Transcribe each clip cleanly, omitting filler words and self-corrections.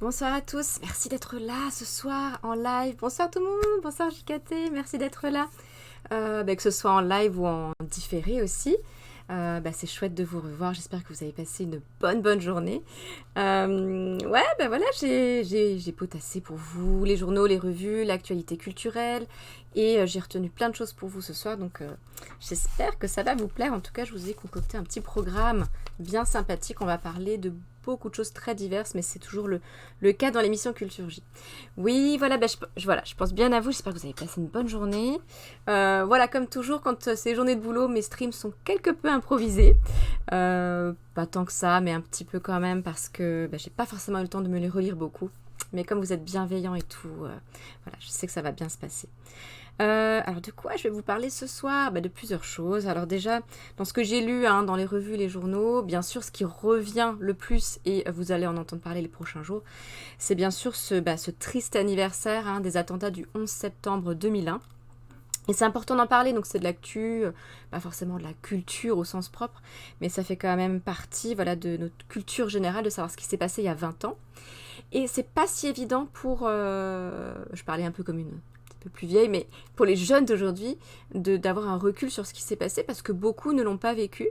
bonsoir à tous, merci d'être là ce soir en live. Bonsoir tout le monde, bonsoir JKT, merci d'être là. Que ce soit en live ou en différé aussi. C'est chouette de vous revoir, j'espère que vous avez passé une bonne journée. Voilà, j'ai potassé pour vous les journaux, les revues, l'actualité culturelle et j'ai retenu plein de choses pour vous ce soir, donc j'espère que ça va vous plaire. En tout cas, je vous ai concocté un petit programme bien sympathique, on va parler de beaucoup de choses très diverses, mais c'est toujours le cas dans l'émission Culture J. Oui, voilà, je pense bien à vous, j'espère que vous avez passé une bonne journée. Voilà, comme toujours, quand c'est journée de boulot, mes streams sont quelque peu improvisés. Pas tant que ça, mais un petit peu quand même, parce que j'ai pas forcément eu le temps de me les relire beaucoup. Mais comme vous êtes bienveillants et tout, voilà, je sais que ça va bien se passer. Alors de quoi je vais vous parler ce soir? De plusieurs choses. Alors déjà, dans ce que j'ai lu dans les revues, les journaux, bien sûr ce qui revient le plus, et vous allez en entendre parler les prochains jours, c'est bien sûr ce triste anniversaire des attentats du 11 septembre 2001. Et c'est important d'en parler, donc c'est de l'actu, pas forcément de la culture au sens propre, mais ça fait quand même partie de notre culture générale de savoir ce qui s'est passé il y a 20 ans. Et c'est pas si évident pour... je parlais un peu comme une peu plus vieille, mais pour les jeunes d'aujourd'hui, d'avoir un recul sur ce qui s'est passé, parce que beaucoup ne l'ont pas vécu.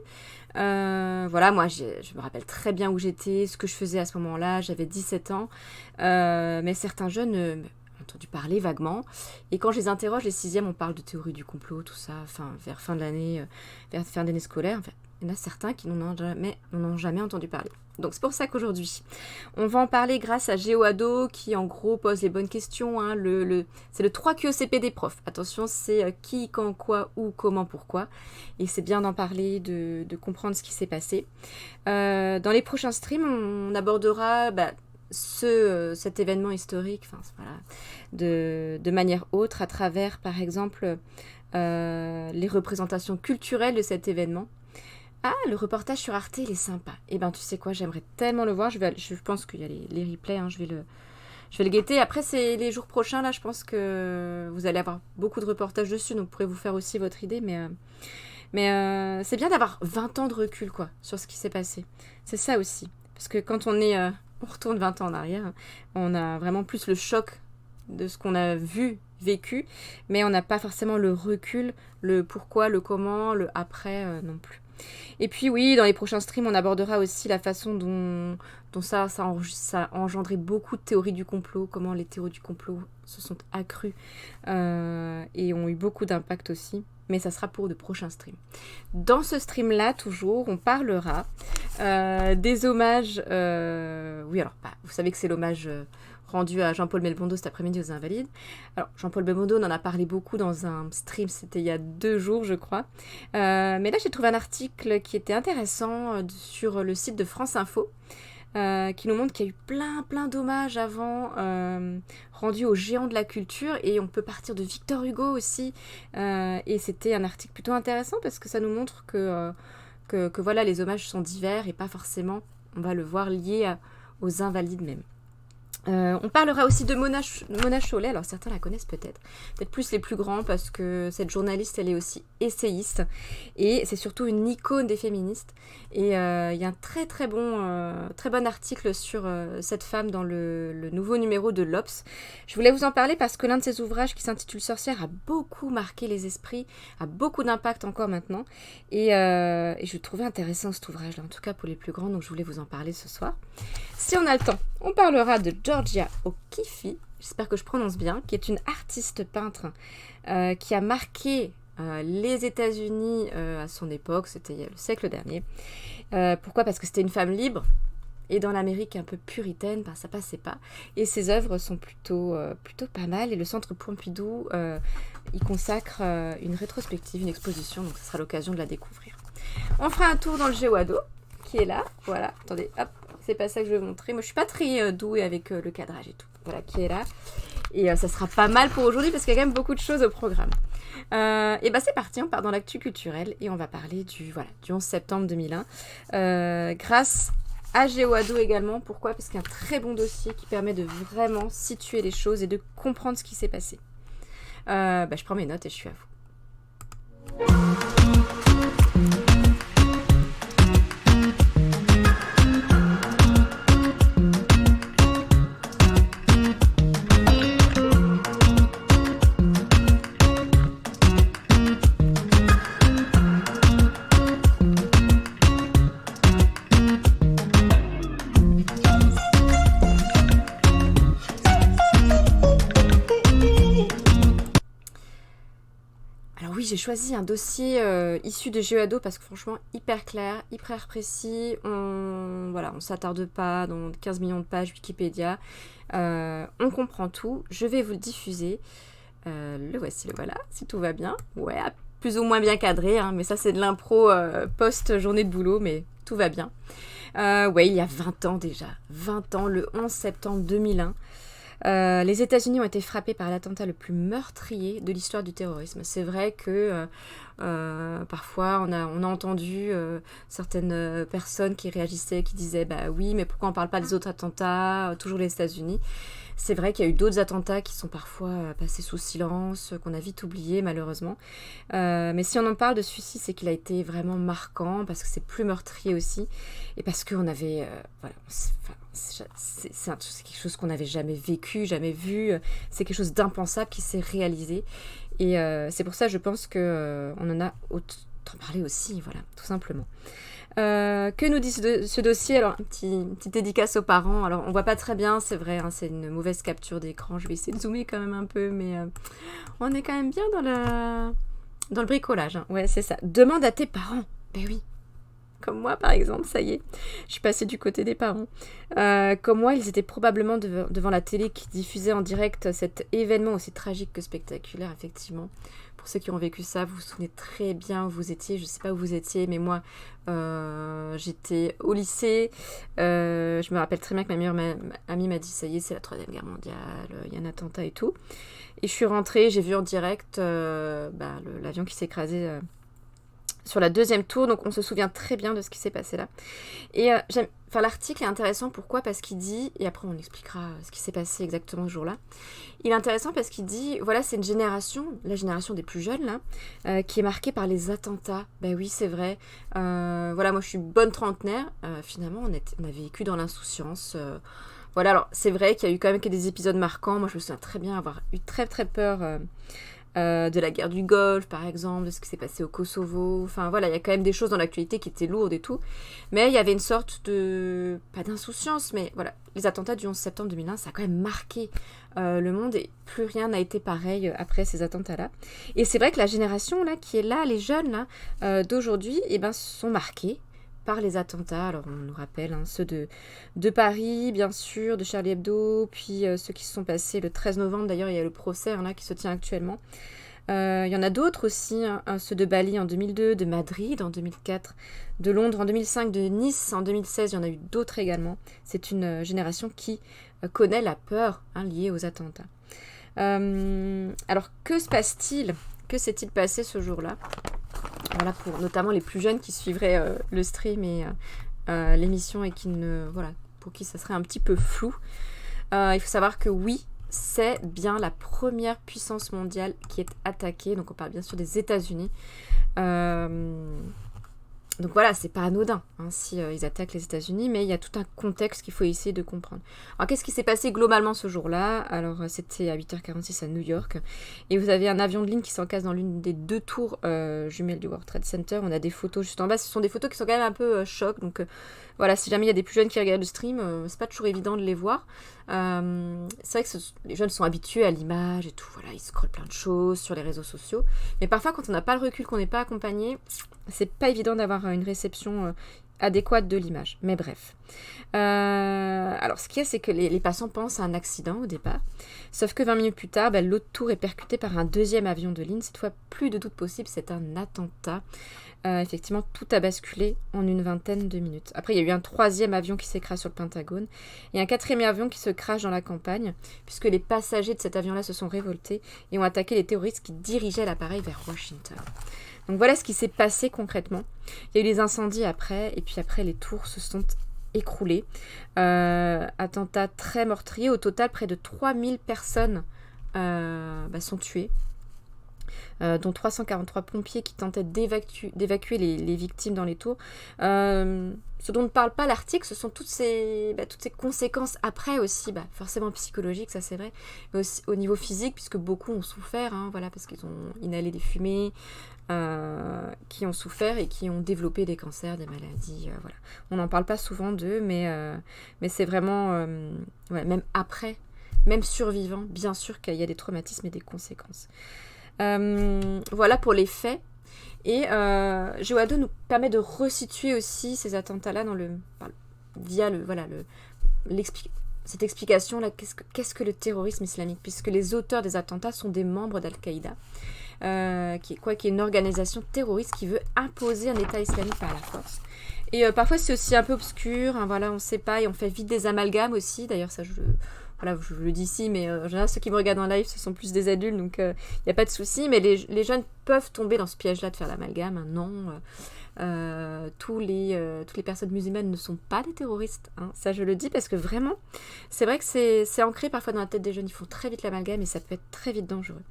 Moi, je me rappelle très bien où j'étais, ce que je faisais à ce moment-là, j'avais 17 ans, mais certains jeunes ont entendu parler vaguement, et quand je les interroge, les sixièmes, on parle de théorie du complot, tout ça, vers fin de l'année, vers fin d'année scolaire, il y en a certains qui n'en ont jamais entendu parler. Donc c'est pour ça qu'aujourd'hui, on va en parler grâce à GeoAdo qui en gros pose les bonnes questions. C'est le 3QECP des profs. Attention, c'est qui, quand, quoi, où, comment, pourquoi. Et c'est bien d'en parler, de comprendre ce qui s'est passé. Dans les prochains streams, on abordera cet événement historique de manière autre, à travers par exemple les représentations culturelles de cet événement. Ah, le reportage sur Arte, il est sympa. Eh ben, tu sais quoi, j'aimerais tellement le voir. Je pense qu'il y a les replays, je vais le guetter. Après, c'est les jours prochains, là, je pense que vous allez avoir beaucoup de reportages dessus, donc vous pourrez vous faire aussi votre idée. Mais c'est bien d'avoir 20 ans de recul, quoi, sur ce qui s'est passé. C'est ça aussi. Parce que quand on retourne 20 ans en arrière, on a vraiment plus le choc de ce qu'on a vécu, mais on n'a pas forcément le recul, le pourquoi, le comment, le après non plus. Et puis oui, dans les prochains streams, on abordera aussi la façon dont ça a engendré beaucoup de théories du complot, comment les théories du complot se sont accrues et ont eu beaucoup d'impact aussi. Mais ça sera pour de prochains streams. Dans ce stream-là, toujours, on parlera des hommages... vous savez que c'est l'hommage... rendu à Jean-Paul Belmondo cet après-midi aux Invalides. Alors, Jean-Paul Belmondo, on en a parlé beaucoup dans un stream, c'était il y a 2 jours, je crois. Mais là, j'ai trouvé un article qui était intéressant sur le site de France Info, qui nous montre qu'il y a eu plein d'hommages avant, rendus aux géants de la culture, et on peut partir de Victor Hugo aussi. Et c'était un article plutôt intéressant, parce que ça nous montre que voilà, les hommages sont divers, et pas forcément, on va le voir, liés aux Invalides même. On parlera aussi de Mona Chollet, alors certains la connaissent peut-être plus les plus grands, parce que cette journaliste, elle est aussi essayiste, et c'est surtout une icône des féministes, et il y a un très bon article sur cette femme dans le nouveau numéro de l'Obs. Je voulais vous en parler parce que l'un de ses ouvrages, qui s'intitule Sorcière, a beaucoup marqué les esprits, a beaucoup d'impact encore maintenant, et je trouvais intéressant cet ouvrage-là, en tout cas pour les plus grands, donc je voulais vous en parler ce soir. Si on a le temps, on parlera de Georgia O'Keeffe, j'espère que je prononce bien, qui est une artiste peintre qui a marqué les États-Unis à son époque, c'était le siècle dernier. Pourquoi ? Parce que c'était une femme libre, et dans l'Amérique un peu puritaine, ça passait pas. Et ses œuvres sont plutôt pas mal, et le Centre Pompidou y consacre une rétrospective, une exposition, donc ce sera l'occasion de la découvrir. On fera un tour dans le GeoAdo, qui est là, voilà, attendez, hop. C'est pas ça que je vais vous montrer. Moi, je suis pas très douée avec le cadrage et tout. Voilà, qui est là. Et ça sera pas mal pour aujourd'hui parce qu'il y a quand même beaucoup de choses au programme. C'est parti, on part dans l'actu culturelle et on va parler du 11 septembre 2001. Grâce à GeoAdo également. Pourquoi ? Parce qu'il y a un très bon dossier qui permet de vraiment situer les choses et de comprendre ce qui s'est passé. Je prends mes notes et je suis à vous. j'ai choisi un dossier issu de GeoAdo parce que franchement, hyper clair, hyper précis. On s'attarde pas dans 15 millions de pages Wikipédia. On comprend tout. Je vais vous le diffuser. Le voici, le voilà, si tout va bien. Ouais, plus ou moins bien cadré, hein, mais ça c'est de l'impro post-journée de boulot, mais tout va bien. Il y a 20 ans déjà. 20 ans, le 11 septembre 2001. Les États-Unis ont été frappés par l'attentat le plus meurtrier de l'histoire du terrorisme. C'est vrai que parfois on a entendu certaines personnes qui réagissaient, qui disaient bah oui, mais pourquoi on parle pas des autres attentats, toujours les États-Unis. C'est vrai qu'il y a eu d'autres attentats qui sont parfois passés sous silence, qu'on a vite oubliés malheureusement. Mais si on en parle de celui-ci, c'est qu'il a été vraiment marquant, parce que c'est plus meurtrier aussi, et parce qu'on avait... c'est quelque chose qu'on n'avait jamais vécu, jamais vu, c'est quelque chose d'impensable qui s'est réalisé. Et c'est pour ça, je pense qu'on en a autant parlé aussi, voilà, tout simplement. Que nous dit ce dossier? Alors, une petite dédicace aux parents. Alors, on voit pas très bien, c'est vrai, hein, c'est une mauvaise capture d'écran. Je vais essayer de zoomer quand même un peu, mais on est quand même bien dans le bricolage. Hein. Ouais, c'est ça. Demande à tes parents. Ben oui. Comme moi, par exemple, ça y est. Je suis passée du côté des parents. Comme moi, ils étaient probablement devant la télé qui diffusait en direct cet événement aussi tragique que spectaculaire, effectivement. Pour ceux qui ont vécu ça, vous vous souvenez très bien où vous étiez. Je ne sais pas où vous étiez, mais moi, j'étais au lycée. Je me rappelle très bien que ma meilleure amie m'a dit, ça y est, c'est la Troisième Guerre mondiale, il y a un attentat et tout. Et je suis rentrée, j'ai vu en direct l'avion qui s'est écrasé sur la deuxième tour, donc on se souvient très bien de ce qui s'est passé là. Et l'article est intéressant, pourquoi? Parce qu'il dit, et après on expliquera ce qui s'est passé exactement ce jour-là, il est intéressant parce qu'il dit, voilà, c'est une génération, la génération des plus jeunes là, qui est marquée par les attentats. Ben oui, c'est vrai. Voilà, moi je suis bonne trentenaire, finalement on a vécu dans l'insouciance. Voilà, alors c'est vrai qu'il y a eu quand même des épisodes marquants. Moi je me souviens très bien avoir eu très très peur de la guerre du Golfe, par exemple, de ce qui s'est passé au Kosovo. Enfin, voilà, il y a quand même des choses dans l'actualité qui étaient lourdes et tout. Mais il y avait une sorte de... pas d'insouciance, mais voilà. Les attentats du 11 septembre 2001, ça a quand même marqué le monde et plus rien n'a été pareil après ces attentats-là. Et c'est vrai que la génération là, qui est là, les jeunes là, d'aujourd'hui, sont marqués par les attentats. Alors on nous rappelle ceux de Paris, bien sûr, de Charlie Hebdo, puis ceux qui se sont passés le 13 novembre. D'ailleurs, il y a le procès là, qui se tient actuellement. Il y en a d'autres aussi, ceux de Bali en 2002, de Madrid en 2004, de Londres en 2005, de Nice en 2016. Il y en a eu d'autres également. C'est une génération qui connaît la peur liée aux attentats. Alors, que se passe-t-il? Que s'est-il passé ce jour-là? Voilà, pour notamment les plus jeunes qui suivraient le stream et l'émission et pour qui ça serait un petit peu flou. Il faut savoir que oui, c'est bien la première puissance mondiale qui est attaquée. Donc on parle bien sûr des États-Unis. Donc voilà, c'est pas anodin si ils attaquent les États-Unis, mais il y a tout un contexte qu'il faut essayer de comprendre. Alors qu'est-ce qui s'est passé globalement ce jour-là? Alors c'était à 8h46 à New York, et vous avez un avion de ligne qui s'encasse dans l'une des deux tours jumelles du World Trade Center. On a des photos juste en bas, ce sont des photos qui sont quand même un peu choc, donc voilà, si jamais il y a des plus jeunes qui regardent le stream, c'est pas toujours évident de les voir. C'est vrai que les jeunes sont habitués à l'image et tout, voilà, ils scrollent plein de choses sur les réseaux sociaux, mais parfois quand on n'a pas le recul, qu'on n'est pas accompagné, c'est pas évident d'avoir une réception adéquate de l'image. Mais bref. Alors, ce qu'il y a, c'est que les passants pensent à un accident au départ. Sauf que 20 minutes plus tard, l'autre tour est percuté par un deuxième avion de ligne. Cette fois, plus de doute possible, c'est un attentat. Effectivement, tout a basculé en une vingtaine de minutes. Après, il y a eu un troisième avion qui s'écrase sur le Pentagone et un quatrième avion qui se crache dans la campagne, puisque les passagers de cet avion-là se sont révoltés et ont attaqué les terroristes qui dirigeaient l'appareil vers Washington. Donc voilà ce qui s'est passé concrètement. Il y a eu des incendies après, et puis après les tours se sont écroulées. Attentat très meurtrier. Au total, près de 3000 personnes sont tuées, dont 343 pompiers qui tentaient d'évacuer les victimes dans les tours. Ce dont ne parle pas l'article, ce sont toutes ces conséquences après aussi, forcément psychologiques, ça c'est vrai, mais aussi au niveau physique, puisque beaucoup ont souffert, parce qu'ils ont inhalé des fumées, qui ont souffert et qui ont développé des cancers, des maladies, voilà. On n'en parle pas souvent d'eux, mais c'est vraiment, même après, même survivant, bien sûr qu'il y a des traumatismes et des conséquences. Voilà pour les faits. Et Géoado nous permet de resituer aussi ces attentats-là via cette explication-là, qu'est-ce que le terrorisme islamique, puisque les auteurs des attentats sont des membres d'Al-Qaïda, qui est une organisation terroriste qui veut imposer un État islamique par la force. Et parfois c'est aussi un peu obscur, hein, voilà, on ne sait pas, et on fait vite des amalgames aussi, d'ailleurs ça je le dis ici, mais en général ceux qui me regardent en live ce sont plus des adultes, donc il n'y a pas de souci, mais les jeunes peuvent tomber dans ce piège-là de faire l'amalgame, hein, non, toutes les personnes musulmanes ne sont pas des terroristes, hein, ça je le dis parce que vraiment, c'est vrai que c'est ancré parfois dans la tête des jeunes, ils font très vite l'amalgame et ça peut être très vite dangereux.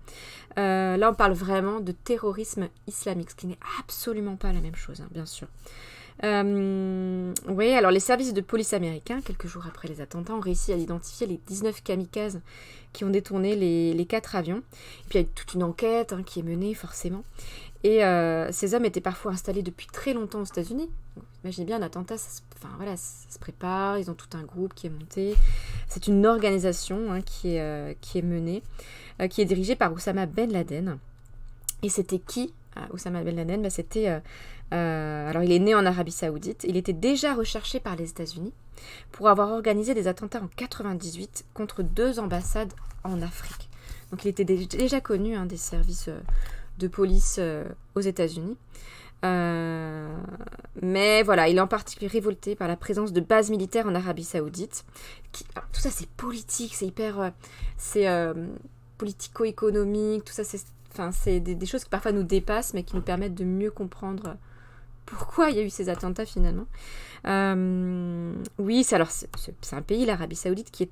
Là on parle vraiment de terrorisme islamique, ce qui n'est absolument pas la même chose, hein, bien sûr. Oui, alors les services de police américains, quelques jours après les attentats, ont réussi à identifier les 19 kamikazes qui ont détourné les 4 avions. Et puis il y a toute une enquête qui est menée forcément. Et ces hommes étaient parfois installés depuis très longtemps aux États-Unis. Donc, imaginez bien un attentat, ça se prépare, ils ont tout un groupe qui est monté. C'est une organisation qui est menée, qui est dirigée par Oussama Ben Laden. Et c'était qui Oussama Ben Laden, c'était... alors il est né en Arabie Saoudite, il était déjà recherché par les États-Unis pour avoir organisé des attentats en 98 contre 2 ambassades en Afrique. Donc il était déjà connu des services de police aux États-Unis. Mais voilà, il est en particulier révolté par la présence de bases militaires en Arabie Saoudite. Tout ça c'est politique, c'est hyper... politico-économique, tout ça c'est des choses qui parfois nous dépassent, mais qui nous permettent de mieux comprendre pourquoi il y a eu ces attentats finalement. Oui, c'est un pays, l'Arabie Saoudite, qui est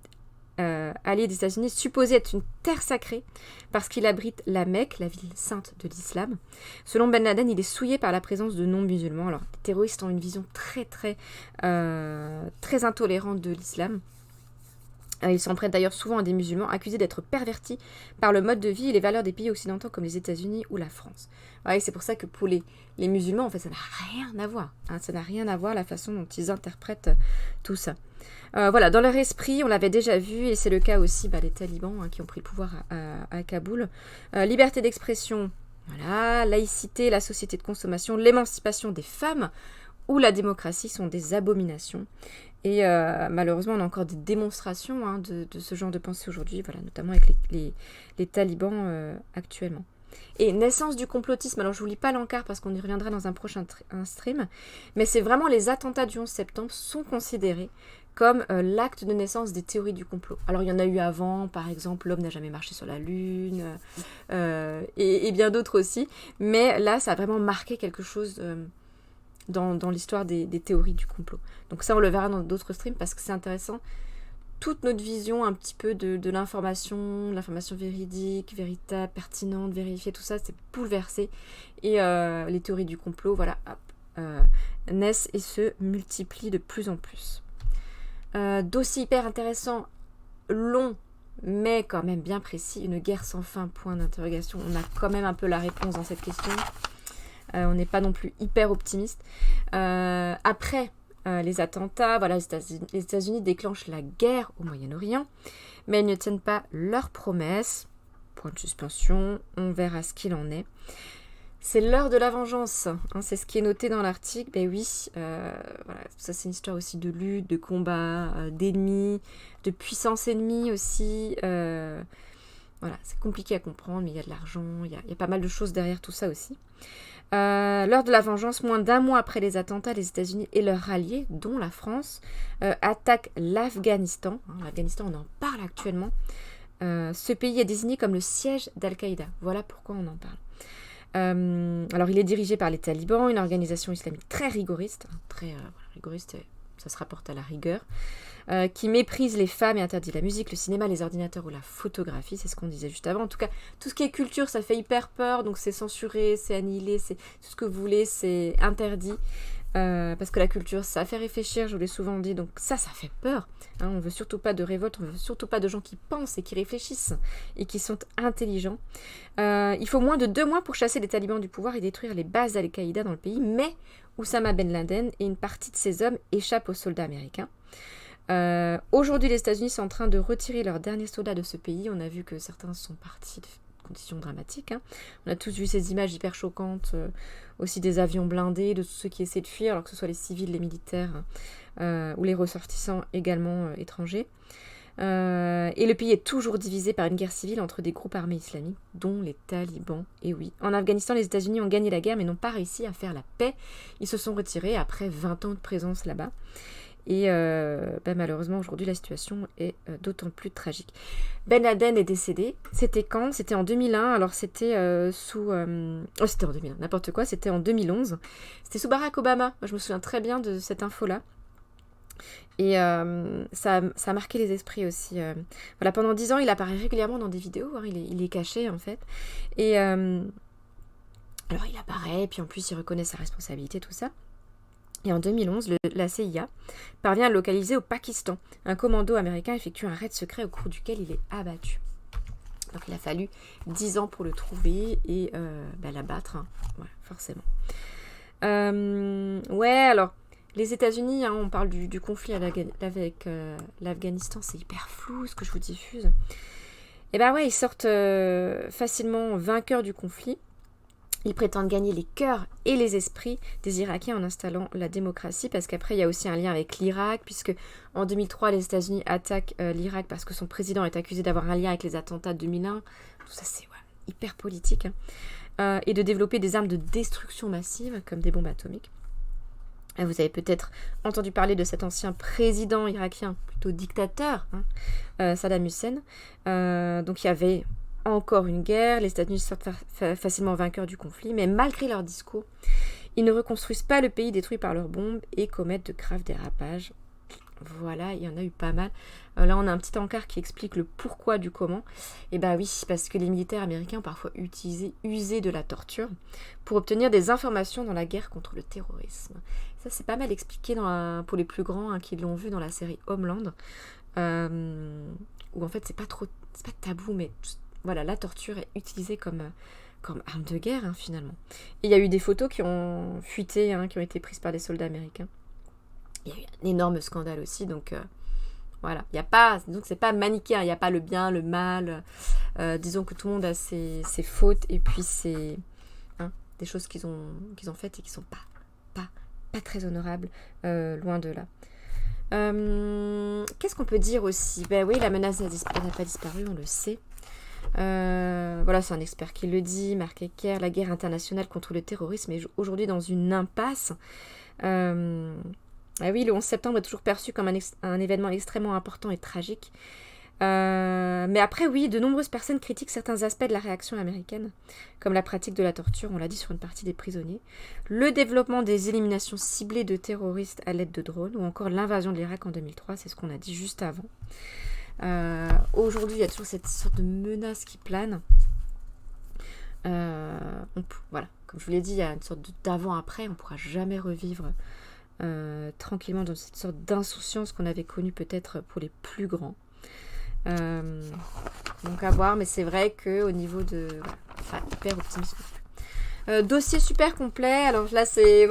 allié des États-Unis, supposé être une terre sacrée, parce qu'il abrite la Mecque, la ville sainte de l'islam. Selon Ben Laden, il est souillé par la présence de non-musulmans. Alors, les terroristes ont une vision très, très, très intolérante de l'islam. Ils s'en prennent d'ailleurs souvent à des musulmans accusés d'être pervertis par le mode de vie et les valeurs des pays occidentaux comme les États-Unis ou la France. Ouais, c'est pour ça que pour les musulmans, en fait, ça n'a rien à voir. Ça n'a rien à voir la façon dont ils interprètent tout ça. Voilà, dans leur esprit, on l'avait déjà vu, et c'est le cas aussi des talibans qui ont pris le pouvoir à Kaboul. Liberté d'expression, voilà, laïcité, la société de consommation, l'émancipation des femmes ou la démocratie sont des abominations. Et malheureusement, on a encore des démonstrations de ce genre de pensée aujourd'hui, voilà, notamment avec les talibans actuellement. Et naissance du complotisme, alors je vous lis pas l'encart parce qu'on y reviendra dans un prochain stream, mais c'est vraiment les attentats du 11 septembre sont considérés comme l'acte de naissance des théories du complot. Alors il y en a eu avant, par exemple, l'homme n'a jamais marché sur la Lune, et bien d'autres aussi, mais là, ça a vraiment marqué quelque chose... dans l'histoire des théories du complot. Donc ça, on le verra dans d'autres streams parce que c'est intéressant. Toute notre vision un petit peu de l'information véridique, véritable, pertinente, vérifiée, tout ça, c'est bouleversé. Et les théories du complot, voilà, naissent et se multiplient de plus en plus. Dossier hyper intéressant, long, mais quand même bien précis. Une guerre sans fin, point d'interrogation. On a quand même un peu la réponse dans cette question. On n'est pas non plus hyper optimiste. Après les attentats, voilà, les États-Unis déclenchent la guerre au Moyen-Orient, mais ils ne tiennent pas leurs promesses. Point de suspension, on verra ce qu'il en est. C'est l'heure de la vengeance, c'est ce qui est noté dans l'article. Ben oui, voilà, ça c'est une histoire aussi de lutte, de combat, d'ennemis, de puissance ennemie aussi. Voilà, c'est compliqué à comprendre, mais il y a de l'argent, il y a pas mal de choses derrière tout ça aussi. L'heure de la vengeance, moins d'1 mois après les attentats, les États-Unis et leurs alliés, dont la France, attaquent l'Afghanistan. L'Afghanistan, on en parle actuellement. Ce pays est désigné comme le siège d'Al-Qaïda. Voilà pourquoi on en parle. Alors, il est dirigé par les talibans, une organisation islamique très rigoriste. Rigoriste, ça se rapporte à la rigueur. Qui méprise les femmes et interdit la musique, le cinéma, les ordinateurs ou la photographie, c'est ce qu'on disait juste avant. En tout cas, tout ce qui est culture, ça fait hyper peur, donc c'est censuré, c'est annihilé, c'est tout ce que vous voulez, c'est interdit. Parce que la culture, ça fait réfléchir, je vous l'ai souvent dit, donc ça fait peur. On veut surtout pas de révolte, on veut surtout pas de gens qui pensent et qui réfléchissent et qui sont intelligents. Il faut moins de 2 mois pour chasser les talibans du pouvoir et détruire les bases d'Al-Qaïda dans le pays, mais Oussama Ben Laden et une partie de ses hommes échappent aux soldats américains. Aujourd'hui, les États-Unis sont en train de retirer leurs derniers soldats de ce pays. On a vu que certains sont partis conditions dramatiques. Hein. On a tous vu ces images hyper choquantes, aussi des avions blindés, de tous ceux qui essaient de fuir, alors que ce soit les civils, les militaires ou les ressortissants également étrangers. Et le pays est toujours divisé par une guerre civile entre des groupes armés islamiques, dont les talibans. Et oui, en Afghanistan, les États-Unis ont gagné la guerre, mais n'ont pas réussi à faire la paix. Ils se sont retirés après 20 ans de présence là-bas. Et malheureusement, aujourd'hui, la situation est d'autant plus tragique. Ben Laden est décédé. C'était quand? C'était en 2001. Alors, c'était c'était en 2001, n'importe quoi. C'était en 2011. C'était sous Barack Obama. Moi, je me souviens très bien de cette info-là. Et ça a marqué les esprits aussi. Voilà, pendant 10 ans, il apparaît régulièrement dans des vidéos. Hein, il est caché, en fait. Et alors, il apparaît, puis en plus, il reconnaît sa responsabilité, tout ça. Et en 2011, la CIA parvient à le localiser au Pakistan. Un commando américain effectue un raid secret au cours duquel il est abattu. Donc il a fallu 10 ans pour le trouver et l'abattre, hein. Ouais, forcément. Alors, les États-Unis, hein, on parle du conflit avec l'Afghanistan, c'est hyper flou ce que je vous diffuse. Et ils sortent facilement vainqueurs du conflit. Ils prétendent gagner les cœurs et les esprits des Irakiens en installant la démocratie, parce qu'après, il y a aussi un lien avec l'Irak, puisque en 2003, les États-Unis attaquent l'Irak parce que son président est accusé d'avoir un lien avec les attentats de 2001. Tout ça, c'est hyper politique. Hein. Et de développer des armes de destruction massive, comme des bombes atomiques. Vous avez peut-être entendu parler de cet ancien président irakien, plutôt dictateur, hein, Saddam Hussein. Donc il y avait encore une guerre, les États-Unis sortent facilement vainqueurs du conflit, mais malgré leur discours, ils ne reconstruisent pas le pays détruit par leurs bombes et commettent de graves dérapages. Voilà, il y en a eu pas mal. Là, on a un petit encart qui explique le pourquoi du comment. Et oui, parce que les militaires américains ont parfois usé de la torture pour obtenir des informations dans la guerre contre le terrorisme. Ça, c'est pas mal expliqué pour les plus grands hein, qui l'ont vu dans la série Homeland, où en fait, c'est pas tabou, mais voilà, la torture est utilisée comme arme de guerre, hein, finalement. Et il y a eu des photos qui ont fuité, hein, qui ont été prises par des soldats américains. Il y a eu un énorme scandale aussi, donc voilà. Donc c'est pas manichéen, il n'y a pas le bien, le mal. Disons que tout le monde a ses fautes et puis ses des choses qu'ils ont faites et qui sont pas très honorables, loin de là. Qu'est-ce qu'on peut dire aussi? Oui, la menace n'a pas disparu, on le sait. Voilà, c'est un expert qui le dit, Mark Ecker. La guerre internationale contre le terrorisme est aujourd'hui dans une impasse. Oui, le 11 septembre est toujours perçu comme un événement extrêmement important et tragique. Mais après, oui, de nombreuses personnes critiquent certains aspects de la réaction américaine, comme la pratique de la torture, on l'a dit, sur une partie des prisonniers, le développement des éliminations ciblées de terroristes à l'aide de drones, ou encore l'invasion de l'Irak en 2003, c'est ce qu'on a dit juste avant. Aujourd'hui, il y a toujours cette sorte de menace qui plane. Voilà, comme je vous l'ai dit, il y a une sorte d'avant-après, on ne pourra jamais revivre tranquillement dans cette sorte d'insouciance qu'on avait connue peut-être pour les plus grands. Donc à voir, mais c'est vrai qu'au niveau de... hyper optimiste. Dossier super complet. Alors là, c'est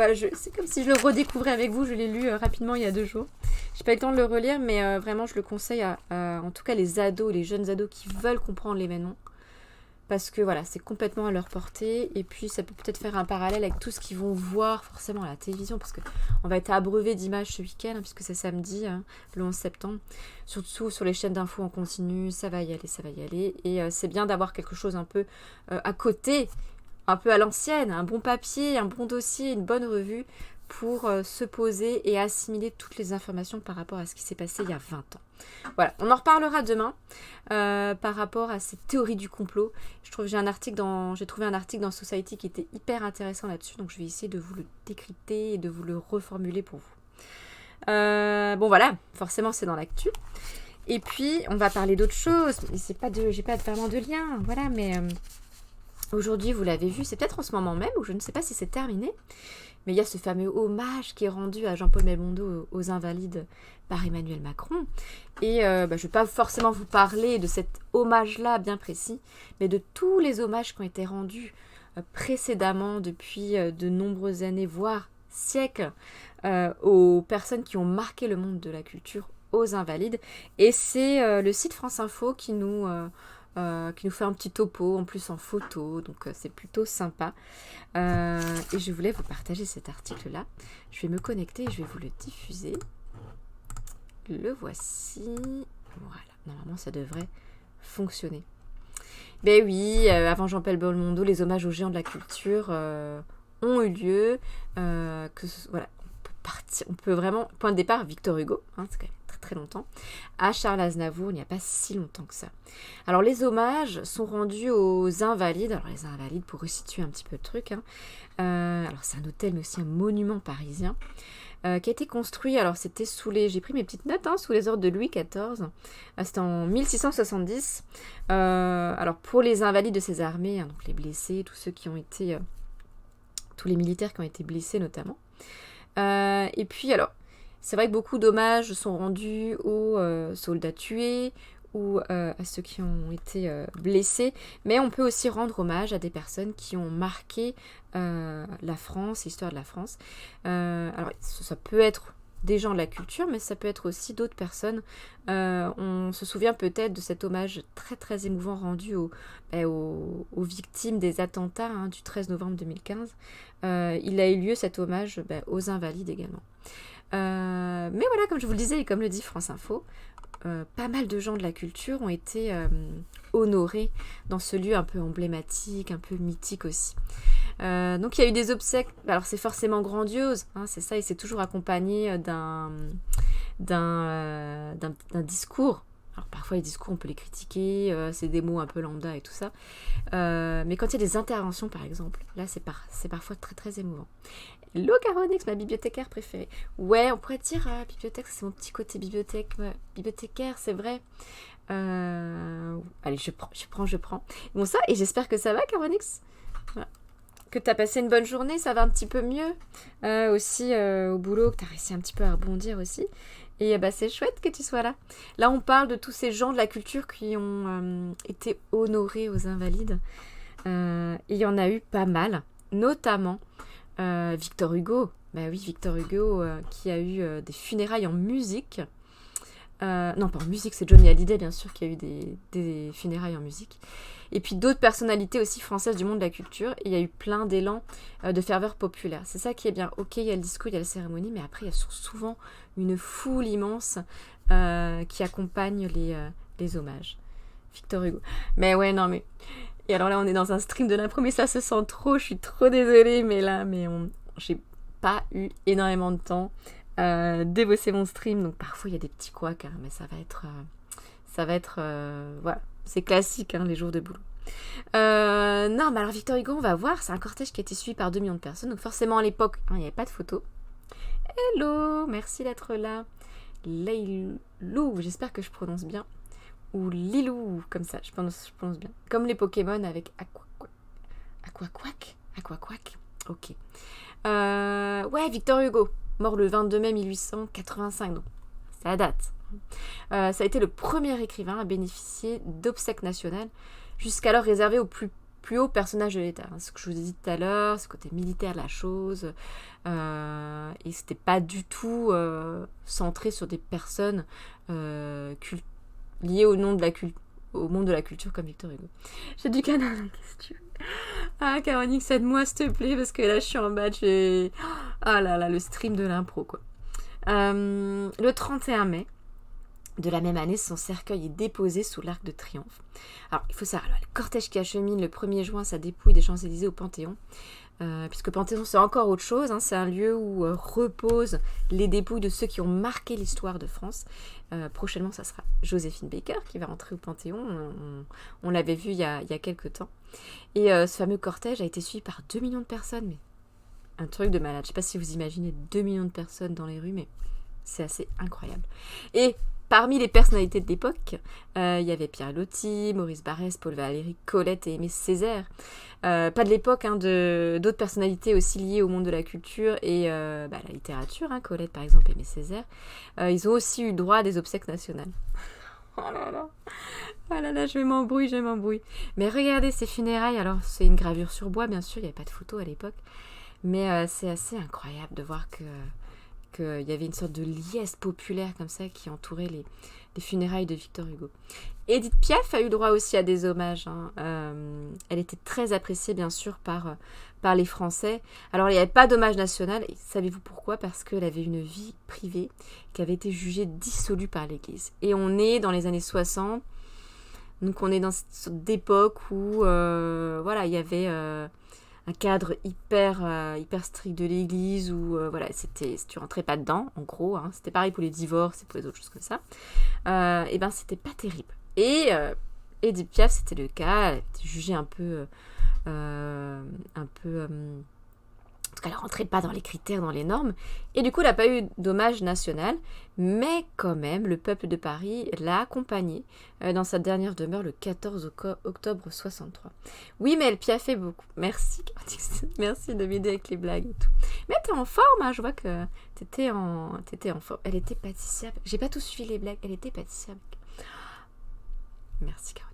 comme si je le redécouvrais avec vous. Je l'ai lu rapidement il y a 2 jours. J'ai pas eu le temps de le relire, mais vraiment, je le conseille à en tout cas les ados, les jeunes ados qui veulent comprendre l'événement. Parce que voilà, c'est complètement à leur portée. Et puis, ça peut peut-être faire un parallèle avec tout ce qu'ils vont voir forcément à la télévision. Parce qu'on va être abreuvé d'images ce week-end, puisque c'est samedi, le 11 septembre. Surtout sur les chaînes d'infos en continu, ça va y aller. Et c'est bien d'avoir quelque chose un peu à côté, un peu à l'ancienne, un bon papier, un bon dossier, une bonne revue pour se poser et assimiler toutes les informations par rapport à ce qui s'est passé il y a 20 ans. Voilà, on en reparlera demain par rapport à cette théorie du complot. J'ai trouvé un article dans Society qui était hyper intéressant là-dessus, donc je vais essayer de vous le décrypter et de vous le reformuler pour vous. Bon voilà, forcément c'est dans l'actu. Et puis on va parler d'autre chose. J'ai pas vraiment de lien, voilà, mais aujourd'hui vous l'avez vu, c'est peut-être en ce moment même, ou je ne sais pas si c'est terminé. Mais il y a ce fameux hommage qui est rendu à Jean-Paul Belmondo aux Invalides par Emmanuel Macron. Et je ne vais pas forcément vous parler de cet hommage-là bien précis, mais de tous les hommages qui ont été rendus précédemment depuis de nombreuses années, voire siècles, aux personnes qui ont marqué le monde de la culture, aux Invalides. Et c'est le site France Info qui nous qui nous fait un petit topo, en plus en photo, donc c'est plutôt sympa. Et je voulais vous partager cet article-là. Je vais me connecter et je vais vous le diffuser. Le voici. Voilà, normalement ça devrait fonctionner. Ben oui, avant Jean-Paul Belmondo, les hommages aux géants de la culture ont eu lieu. Voilà, on peut vraiment, point de départ, Victor Hugo, c'est quand même très très longtemps, à Charles Aznavour, il n'y a pas si longtemps que ça. Alors les hommages sont rendus aux Invalides. Alors les Invalides, pour resituer un petit peu le truc, alors c'est un hôtel mais aussi un monument parisien, qui a été construit, alors c'était j'ai pris mes petites notes, sous les ordres de Louis XIV, c'était en 1670, alors pour les invalides de ces armées, donc les blessés, tous ceux qui ont été, tous les militaires qui ont été blessés notamment, et puis alors, c'est vrai que beaucoup d'hommages sont rendus aux soldats tués, ou à ceux qui ont été blessés, mais on peut aussi rendre hommage à des personnes qui ont marqué la France, l'histoire de la France. Alors ça peut être des gens de la culture, mais ça peut être aussi d'autres personnes. On se souvient peut-être de cet hommage très très émouvant rendu aux victimes des attentats du 13 novembre 2015. Il a eu lieu cet hommage aux Invalides également. Mais voilà, comme je vous le disais et comme le dit France Info, pas mal de gens de la culture ont été honorés dans ce lieu un peu emblématique, un peu mythique aussi. Donc il y a eu des obsèques, alors c'est forcément grandiose, c'est ça, et c'est toujours accompagné d'un discours. Alors parfois les discours on peut les critiquer, c'est des mots un peu lambda et tout ça, mais quand il y a des interventions par exemple, là c'est parfois très très émouvant. Hello Caronix, ma bibliothécaire préférée. Ouais, on pourrait dire bibliothèque, c'est mon petit côté bibliothécaire, c'est vrai. Allez, je prends. Bon ça, et j'espère que ça va Caronix. Voilà. Que tu as passé une bonne journée, ça va un petit peu mieux. Aussi au boulot, que tu as réussi un petit peu à rebondir aussi. Et c'est chouette que tu sois là. Là, on parle de tous ces gens de la culture qui ont été honorés aux Invalides. Et il y en a eu pas mal, notamment Victor Hugo. Bah oui, Victor Hugo qui a eu des funérailles en musique. Non, pas en musique, c'est Johnny Hallyday, bien sûr, qui a eu des funérailles en musique. Et puis d'autres personnalités aussi françaises du monde de la culture. Et il y a eu plein d'élan de ferveur populaire. C'est ça qui est bien. Ok, il y a le discours, il y a la cérémonie, mais après, il y a souvent une foule immense qui accompagne les hommages. Victor Hugo. Mais ouais, non, mais... Et alors là, on est dans un stream de l'impro, mais ça se sent trop. Je suis trop désolée, mais j'ai pas eu énormément de temps débosser mon stream, donc parfois il y a des petits couacs, mais ça va être voilà, c'est classique les jours de boulot. Non, mais alors Victor Hugo, on va voir, c'est un cortège qui a été suivi par 2 millions de personnes, donc forcément à l'époque il n'y avait pas de photos. Hello, merci d'être là. Leilou, j'espère que je prononce bien, ou Lilou, comme ça, je prononce bien, comme les Pokémon avec Aquaquack, ok. Ouais, Victor Hugo, mort le 22 mai 1885, donc ça date. Ça a été le premier écrivain à bénéficier d'obsèques nationales, jusqu'alors réservé aux plus hauts personnages de l'État. Ce que je vous ai dit tout à l'heure, ce côté militaire de la chose, et c'était pas du tout centré sur des personnes liées au monde de la culture comme Victor Hugo. J'ai du canal, qu'est-ce que tu veux ? Ah, Caronix, aide-moi s'il te plaît, parce que là je suis en bas, ah là là, le stream de l'impro quoi. Le 31 mai de la même année, son cercueil est déposé sous l'Arc de Triomphe. Alors, il faut savoir, le cortège qui achemine le 1er juin sa dépouille des Champs-Élysées au Panthéon, puisque Panthéon c'est encore autre chose, c'est un lieu où reposent les dépouilles de ceux qui ont marqué l'histoire de France. Prochainement, ça sera Joséphine Baker qui va rentrer au Panthéon, on l'avait vu il y a quelques temps. Et ce fameux cortège a été suivi par 2 millions de personnes, mais un truc de malade. Je sais pas si vous imaginez 2 millions de personnes dans les rues, mais c'est assez incroyable. Et parmi les personnalités de l'époque, il y avait Pierre Loti, Maurice Barrès, Paul Valéry, Colette et Aimé Césaire. Pas de l'époque, d'autres personnalités aussi liées au monde de la culture et la littérature. Colette par exemple, Aimé Césaire. Ils ont aussi eu droit à des obsèques nationales. Oh là là, je m'embrouille. Mais regardez ces funérailles, alors c'est une gravure sur bois, bien sûr, il n'y avait pas de photo à l'époque. Mais c'est assez incroyable de voir qu'il y avait une sorte de liesse populaire comme ça qui entourait les funérailles de Victor Hugo. Edith Piaf a eu droit aussi à des hommages, hein. Elle était très appréciée, bien sûr, par les Français. Alors, il n'y avait pas d'hommage national. Et savez-vous pourquoi? Parce qu'elle avait une vie privée qui avait été jugée dissolue par l'Église. Et on est dans les années 60. Donc, on est dans cette sorte d'époque où, voilà, il y avait un cadre hyper strict de l'Église où, voilà, c'était, si tu rentrais pas dedans, en gros, hein, c'était pareil pour les divorces et pour les autres choses comme ça. Et ben, c'était pas terrible. Et Edith Piaf, c'était le cas. Elle était jugée un peu, en tout cas, elle rentrait pas dans les critères, dans les normes. Et du coup, elle n'a pas eu d'hommage national. Mais quand même, le peuple de Paris l'a accompagnée dans sa dernière demeure le 14 octobre 63. Oui, mais elle piaffait beaucoup. Merci, merci de m'aider avec les blagues et tout. Mais t'es en forme, hein, je vois que t'étais en forme. Elle était pâtissière. J'ai pas tout suivi les blagues. Elle était pâtissière. Merci, Caroline.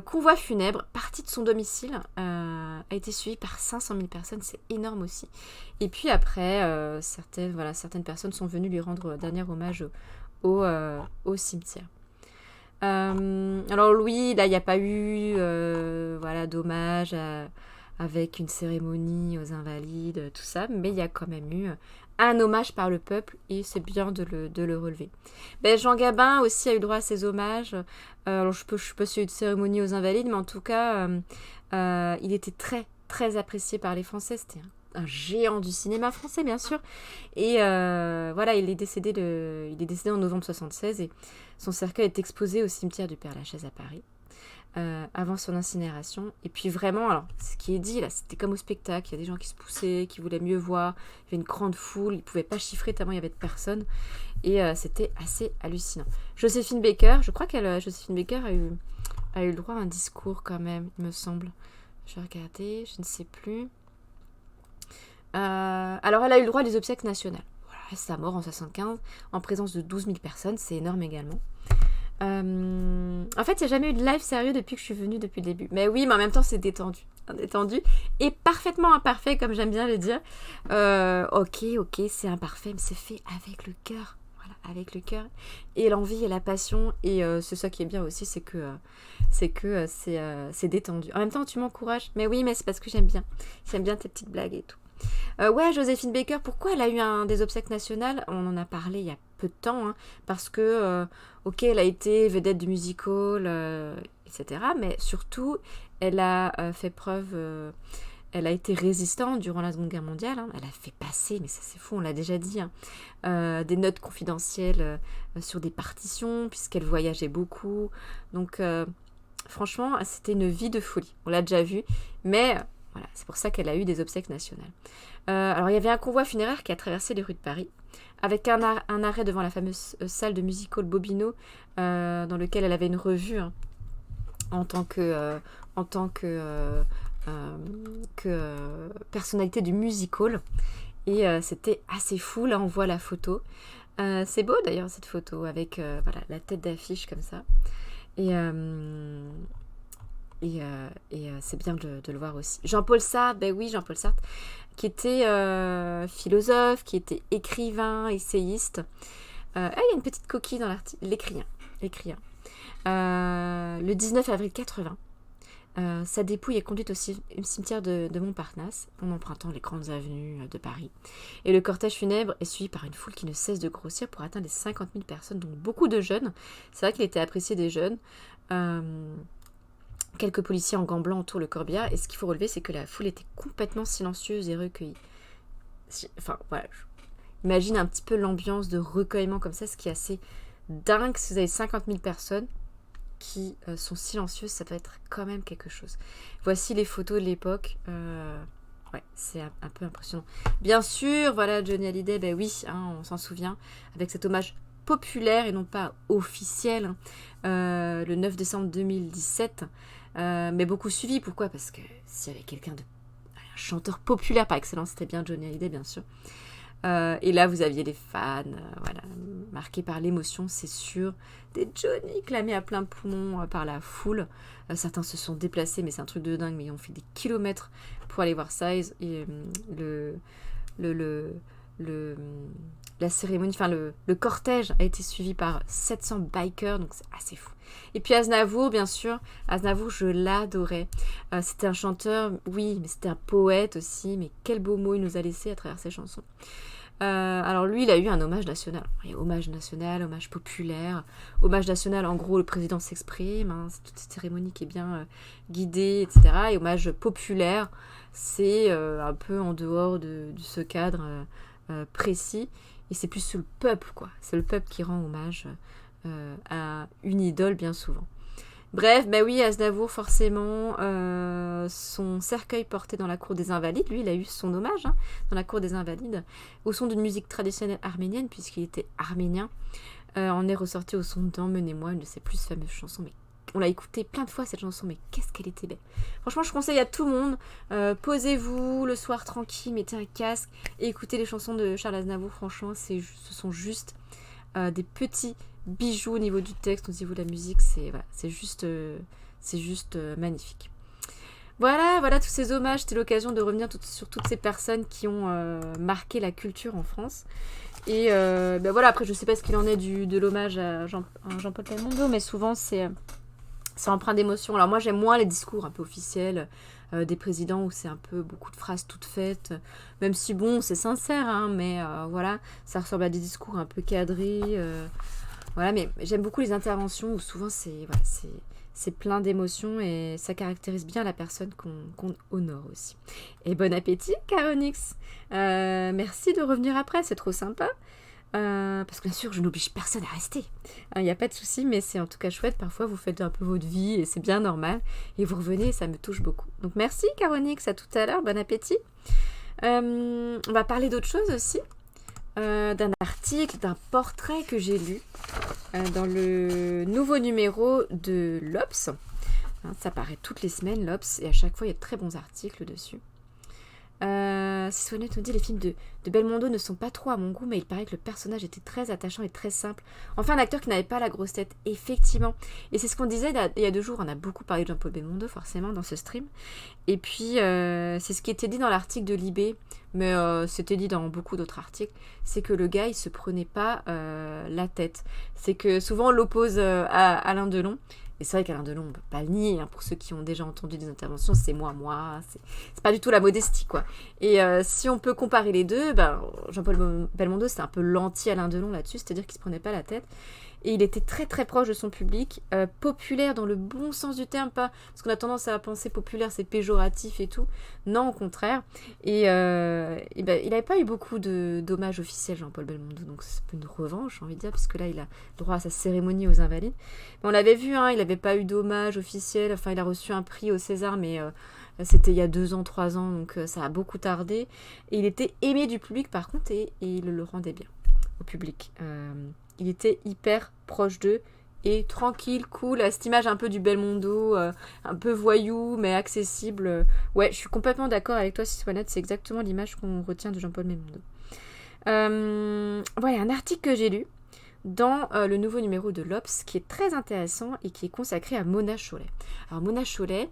Convoi funèbre, parti de son domicile, a été suivi par 500 000 personnes, c'est énorme aussi. Et puis après, certaines personnes sont venues lui rendre un dernier hommage au cimetière. Alors oui, là, il n'y a pas eu d'hommage avec une cérémonie aux invalides, tout ça, mais il y a quand même eu un hommage par le peuple et c'est bien de le relever. Jean Gabin aussi a eu droit à ses hommages. Alors je ne suis pas sûre de cérémonie aux invalides, mais en tout cas, il était très, très apprécié par les Français. C'était un géant du cinéma français, bien sûr. Et voilà, il est décédé en novembre 76 et son cercueil est exposé au cimetière du Père-Lachaise à Paris. Avant son incinération. Et puis vraiment, alors, ce qui est dit là, c'était comme au spectacle. Il y a des gens qui se poussaient, qui voulaient mieux voir. Il y avait une grande foule. Ils ne pouvaient pas chiffrer tellement il y avait de personnes. Et c'était assez hallucinant. Joséphine Baker, je crois Joséphine Baker a eu le droit à un discours quand même, il me semble. Je vais regarder, je ne sais plus. Alors, elle a eu le droit des obsèques nationales. Voilà, sa mort en 75, en présence de 12 000 personnes. C'est énorme également. En fait, il n'y a jamais eu de live sérieux depuis que je suis venue depuis le début. Mais oui, mais en même temps, c'est détendu. Détendu et parfaitement imparfait, comme j'aime bien le dire. Ok, c'est imparfait, mais c'est fait avec le cœur. Voilà, avec le cœur. Et l'envie et la passion. Et c'est ça qui est bien aussi, c'est que c'est détendu. En même temps, tu m'encourages. Mais oui, mais c'est parce que j'aime bien. J'aime bien tes petites blagues et tout. Joséphine Baker, pourquoi elle a eu des obsèques nationales? On en a parlé il y a peu de temps, hein, parce que, elle a été vedette du musical, etc. Mais surtout, elle a fait preuve, elle a été résistante durant la Seconde Guerre mondiale. Hein. Elle a fait passer, mais ça c'est fou, on l'a déjà dit, hein, des notes confidentielles sur des partitions, puisqu'elle voyageait beaucoup. Donc, franchement, c'était une vie de folie. On l'a déjà vu, mais... Voilà, c'est pour ça qu'elle a eu des obsèques nationales. Alors, il y avait un convoi funéraire qui a traversé les rues de Paris, avec un arrêt devant la fameuse salle de musical Bobino, dans lequel elle avait une revue, hein, en tant que personnalité du musical. Et c'était assez fou. Là, on voit la photo. C'est beau, d'ailleurs, cette photo, avec la tête d'affiche comme ça. Et c'est bien de le voir aussi. Jean-Paul Sartre, Jean-Paul Sartre, qui était philosophe, qui était écrivain, essayiste. Il y a une petite coquille dans l'article. L'écrivain. Le 19 avril 80, sa dépouille est conduite au cimetière de Montparnasse, en empruntant les grandes avenues de Paris. Et le cortège funèbre est suivi par une foule qui ne cesse de grossir pour atteindre les 50 000 personnes, donc beaucoup de jeunes. C'est vrai qu'il était apprécié des jeunes. Quelques policiers en gants blancs entourent le corbillard, et ce qu'il faut relever, c'est que la foule était complètement silencieuse et recueillie. Enfin, voilà. Imagine un petit peu l'ambiance de recueillement comme ça, ce qui est assez dingue. Si vous avez 50 000 personnes qui sont silencieuses, ça doit être quand même quelque chose. Voici les photos de l'époque. C'est un peu impressionnant. Bien sûr, voilà, Johnny Hallyday, on s'en souvient, avec cet hommage populaire et non pas officiel, le 9 décembre 2017, mais beaucoup suivi. Pourquoi? Parce que s'il y avait un chanteur populaire par excellence, c'était bien Johnny Hallyday, bien sûr. Et là, vous aviez les fans, marqués par l'émotion, c'est sûr. Des Johnny clamés à plein poumon par la foule. Certains se sont déplacés, mais c'est un truc de dingue, mais ils ont fait des kilomètres pour aller voir ça. Et la cérémonie, enfin le cortège a été suivi par 700 bikers, donc c'est assez fou. Et puis Aznavour, bien sûr, Aznavour, je l'adorais. C'était un chanteur, oui, mais c'était un poète aussi, mais quel beau mot il nous a laissé à travers ses chansons. Alors lui, il a eu un hommage national. Il y a hommage national, hommage populaire. Hommage national, en gros, le président s'exprime, hein, c'est toute cette cérémonie qui est bien guidée, etc. Et hommage populaire, c'est un peu en dehors de ce cadre précis. Et c'est plus sur le peuple, quoi. C'est le peuple qui rend hommage à une idole bien souvent. Bref, bah oui, Aznavour, forcément, son cercueil porté dans la cour des Invalides, lui, il a eu son hommage hein, dans la cour des Invalides, au son d'une musique traditionnelle arménienne, puisqu'il était arménien. On est ressorti au son d'Emmenez-moi, une de ses plus fameuses chansons, mais on l'a écouté plein de fois cette chanson, mais qu'est-ce qu'elle était belle. Franchement, je conseille à tout le monde, posez-vous le soir tranquille, mettez un casque et écoutez les chansons de Charles Aznavour, franchement, ce sont juste des petits bijoux au niveau du texte, au niveau de la musique, c'est juste magnifique. Voilà tous ces hommages, c'était l'occasion de revenir sur toutes ces personnes qui ont marqué la culture en France. Et voilà, après je sais pas ce qu'il en est de l'hommage à Jean-Paul Belmondo, mais souvent c'est empreint d'émotion. Alors moi j'aime moins les discours un peu officiels des présidents où c'est un peu beaucoup de phrases toutes faites, même si bon c'est sincère, hein, mais voilà, ça ressemble à des discours un peu cadrés. Voilà, mais j'aime beaucoup les interventions où souvent c'est plein d'émotions et ça caractérise bien la personne qu'on honore aussi. Et bon appétit, Caronix. Merci de revenir après, c'est trop sympa. Parce que bien sûr, je n'oblige personne à rester. Il n'y a pas de souci, mais c'est en tout cas chouette. Parfois, vous faites un peu votre vie et c'est bien normal. Et vous revenez et ça me touche beaucoup. Donc merci, Caronix. À tout à l'heure. Bon appétit. On va parler d'autre chose aussi. D'un article, d'un portrait que j'ai lu dans le nouveau numéro de l'Obs. Hein, ça paraît toutes les semaines, l'Obs, et à chaque fois, il y a de très bons articles dessus. Sisouanette nous dit les films de Belmondo ne sont pas trop à mon goût, mais il paraît que le personnage était très attachant et très simple. Enfin, un acteur qui n'avait pas la grosse tête, effectivement. Et c'est ce qu'on disait il y a 2 jours. On a beaucoup parlé de Jean-Paul Belmondo, forcément, dans ce stream. Et puis, c'est ce qui était dit dans l'article de Libé, mais c'était dit dans beaucoup d'autres articles. C'est que le gars, il se prenait pas la tête. C'est que souvent, on l'oppose à Alain Delon. Et c'est vrai qu'Alain Delon, on ne peut pas le nier, hein, pour ceux qui ont déjà entendu des interventions, c'est moi, c'est pas du tout la modestie, quoi. Et si on peut comparer les deux, Jean-Paul Belmondo, c'était un peu l'anti-Alain Delon là-dessus, c'est-à-dire qu'il se prenait pas la tête. Et il était très très proche de son public, populaire dans le bon sens du terme, pas parce qu'on a tendance à penser populaire, c'est péjoratif et tout. Non, au contraire. Et il n'avait pas eu beaucoup d'hommages officiels, Jean-Paul Belmondo, donc c'est un peu une revanche, j'ai envie de dire, parce que là, il a droit à sa cérémonie aux Invalides. Mais on l'avait vu, hein, il n'avait pas eu d'hommage officiel, enfin, il a reçu un prix au César, mais c'était il y a 2 ans, 3 ans, donc ça a beaucoup tardé. Et il était aimé du public, par contre, et il le rendait bien au public. Il était hyper proche d'eux et tranquille, cool, à cette image un peu du Belmondo, un peu voyou mais accessible. Ouais, je suis complètement d'accord avec toi, Sisouanette, c'est exactement l'image qu'on retient de Jean-Paul Belmondo. Voilà, un article que j'ai lu dans le nouveau numéro de l'Obs qui est très intéressant et qui est consacré à Mona Chollet. Alors Mona Chollet,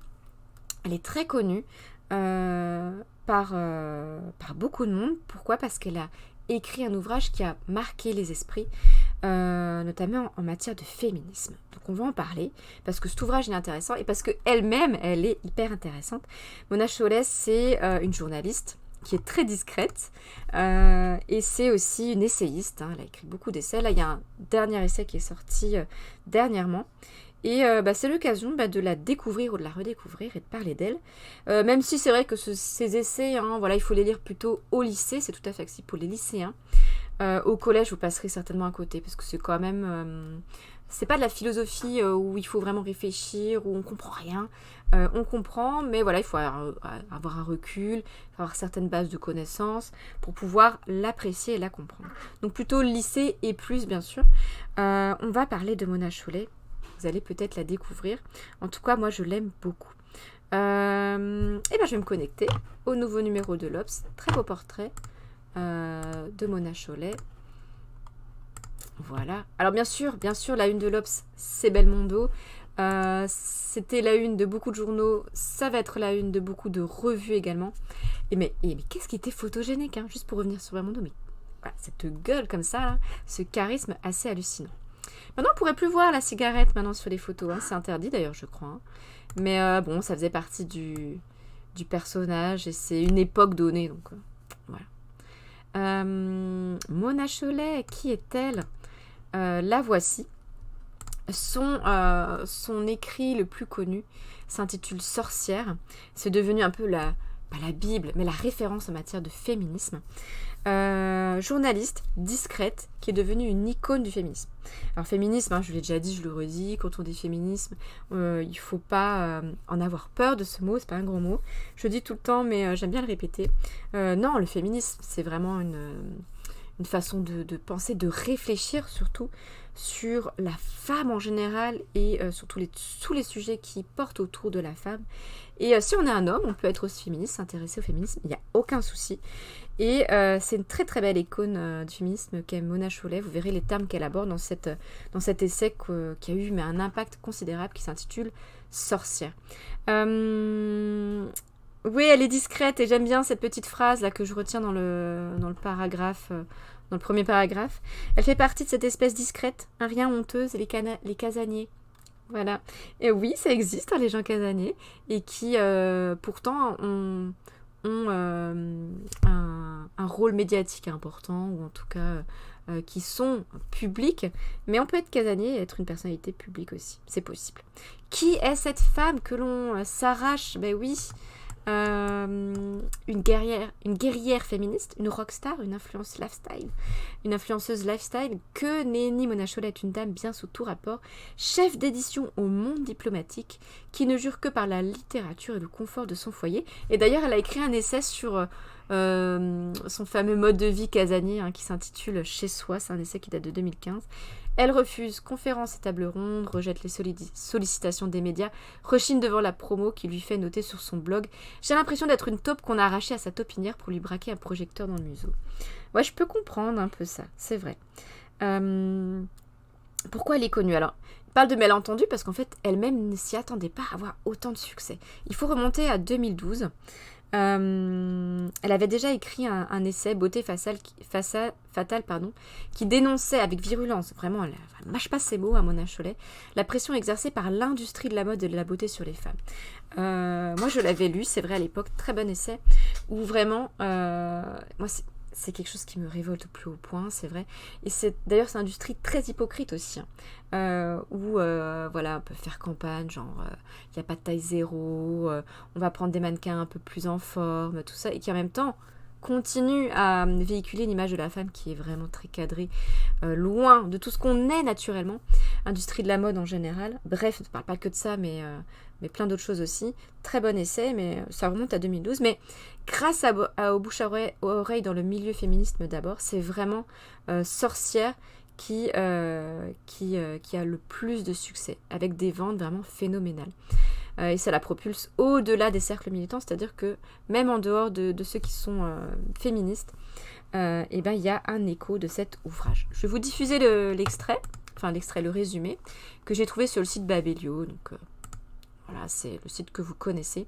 elle est très connue par beaucoup de monde. Pourquoi ? Parce qu'elle a écrit un ouvrage qui a marqué les esprits, notamment en matière de féminisme. Donc on va en parler, parce que cet ouvrage est intéressant, et parce qu'elle-même, elle est hyper intéressante. Mona Chollet, c'est une journaliste qui est très discrète, et c'est aussi une essayiste, hein. Elle a écrit beaucoup d'essais. Là, il y a un dernier essai qui est sorti dernièrement, et c'est l'occasion de la découvrir ou de la redécouvrir et de parler d'elle. Même si c'est vrai que ces essais, hein, voilà, il faut les lire plutôt au lycée, c'est tout à fait accessible pour les lycéens. Au collège, vous passerez certainement à côté, parce que c'est quand même... c'est pas de la philosophie où il faut vraiment réfléchir, où on comprend rien. On comprend, mais voilà, il faut avoir un recul, avoir certaines bases de connaissances pour pouvoir l'apprécier et la comprendre. Donc plutôt lycée et plus, bien sûr. On va parler de Mona Chollet. Vous allez peut-être la découvrir. En tout cas, moi, je l'aime beaucoup. Et je vais me connecter au nouveau numéro de l'Obs. Très beau portrait de Mona Chollet. Voilà. Alors, bien sûr, la une de l'Obs, c'est Belmondo. C'était la une de beaucoup de journaux. Ça va être la une de beaucoup de revues également. Mais qu'est-ce qui était photogénique, hein, juste pour revenir sur Belmondo. Mais voilà, cette gueule comme ça, là, ce charisme assez hallucinant. Maintenant, on ne pourrait plus voir la cigarette maintenant sur les photos. Hein. C'est interdit d'ailleurs, je crois. Hein. Mais bon, ça faisait partie du personnage et c'est une époque donnée. Donc voilà. Mona Chollet, qui est-elle? La voici. Son écrit le plus connu s'intitule Sorcière. C'est devenu un peu pas la Bible, mais la référence en matière de féminisme. Journaliste discrète qui est devenue une icône du féminisme. Alors féminisme, je l'ai déjà dit, je le redis, quand on dit féminisme, il ne faut pas en avoir peur de ce mot, c'est pas un gros mot. Je le dis tout le temps, mais j'aime bien le répéter. Non, le féminisme, c'est vraiment une façon de penser, de réfléchir surtout sur la femme en général et sur tous les sujets qui portent autour de la femme. Et si on est un homme, on peut être aussi féministe, s'intéresser au féminisme, il n'y a aucun souci. Et c'est une très très belle icône du féminisme qu'est Mona Chollet. Vous verrez les termes qu'elle aborde dans cet essai qui a eu un impact considérable qui s'intitule Sorcière. Oui, elle est discrète et j'aime bien cette petite phrase là que je retiens dans le paragraphe, dans le premier paragraphe. Elle fait partie de cette espèce discrète, un rien honteuse, les casaniers. Voilà. Et oui, ça existe, hein, les gens casaniers, et qui pourtant ont un rôle médiatique important, ou en tout cas qui sont publics, mais on peut être casanier et être une personnalité publique aussi, c'est possible. Qui est cette femme que l'on s'arrache? Ben oui, une guerrière féministe, une rockstar, une influenceuse lifestyle, que Néni Mona Chollet est une dame bien sous tout rapport, chef d'édition au monde diplomatique, qui ne jure que par la littérature et le confort de son foyer. Et d'ailleurs, elle a écrit un essai sur son fameux mode de vie casanier, hein, qui s'intitule Chez soi, c'est un essai qui date de 2015. Elle refuse conférences et tables rondes, rejette les sollicitations des médias, rechigne devant la promo qui lui fait noter sur son blog « J'ai l'impression d'être une taupe qu'on a arrachée à sa taupinière pour lui braquer un projecteur dans le museau. » Ouais, je peux comprendre un peu ça, c'est vrai. Pourquoi elle est connue? Alors, elle parle de malentendu parce qu'en fait, elle-même ne s'y attendait pas à avoir autant de succès. Il faut remonter à 2012. Elle avait déjà écrit un essai Beauté fatale, qui dénonçait avec virulence, vraiment elle mâche pas ses mots à Mona Chollet, la pression exercée par l'industrie de la mode et de la beauté sur les femmes. Moi je l'avais lu, c'est vrai à l'époque, très bon essai, où vraiment, moi c'est quelque chose qui me révolte au plus haut point, c'est vrai. Et d'ailleurs c'est une industrie très hypocrite aussi, hein, où voilà, on peut faire campagne, genre il n'y a pas de taille zéro, on va prendre des mannequins un peu plus en forme, tout ça, et qui en même temps continue à véhiculer une image de la femme qui est vraiment très cadrée, loin de tout ce qu'on est naturellement, industrie de la mode en général. Bref, je ne parle pas que de ça, mais plein d'autres choses aussi. Très bon essai, mais ça remonte à 2012. Mais grâce au bouche à oreille dans le milieu féminisme d'abord, c'est vraiment Sorcière qui a le plus de succès, avec des ventes vraiment phénoménales. Et ça la propulse au-delà des cercles militants, c'est-à-dire que même en dehors de ceux qui sont féministes, il y a un écho de cet ouvrage. Je vais vous diffuser le résumé, que j'ai trouvé sur le site Babelio, donc voilà, c'est le site que vous connaissez,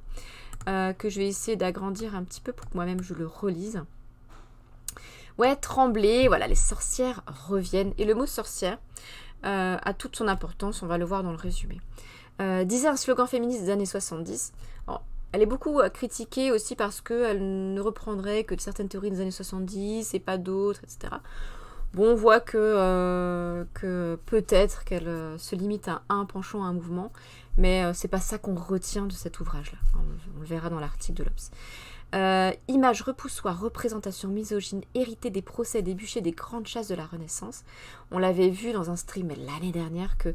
que je vais essayer d'agrandir un petit peu pour que moi-même je le relise. Ouais, Tremblay, voilà, les sorcières reviennent, et le mot sorcière a toute son importance, on va le voir dans le résumé. Disait un slogan féministe des années 70. Alors, elle est beaucoup critiquée aussi parce qu'elle ne reprendrait que de certaines théories des années 70 et pas d'autres, etc. Bon, on voit que peut-être qu'elle se limite à un penchant, à un mouvement, mais c'est pas ça qu'on retient de cet ouvrage-là. On le verra dans l'article de l'Obs. Images repoussoires, représentations misogynes, héritées des procès, des bûchers, des grandes chasses de la Renaissance. On l'avait vu dans un stream l'année dernière que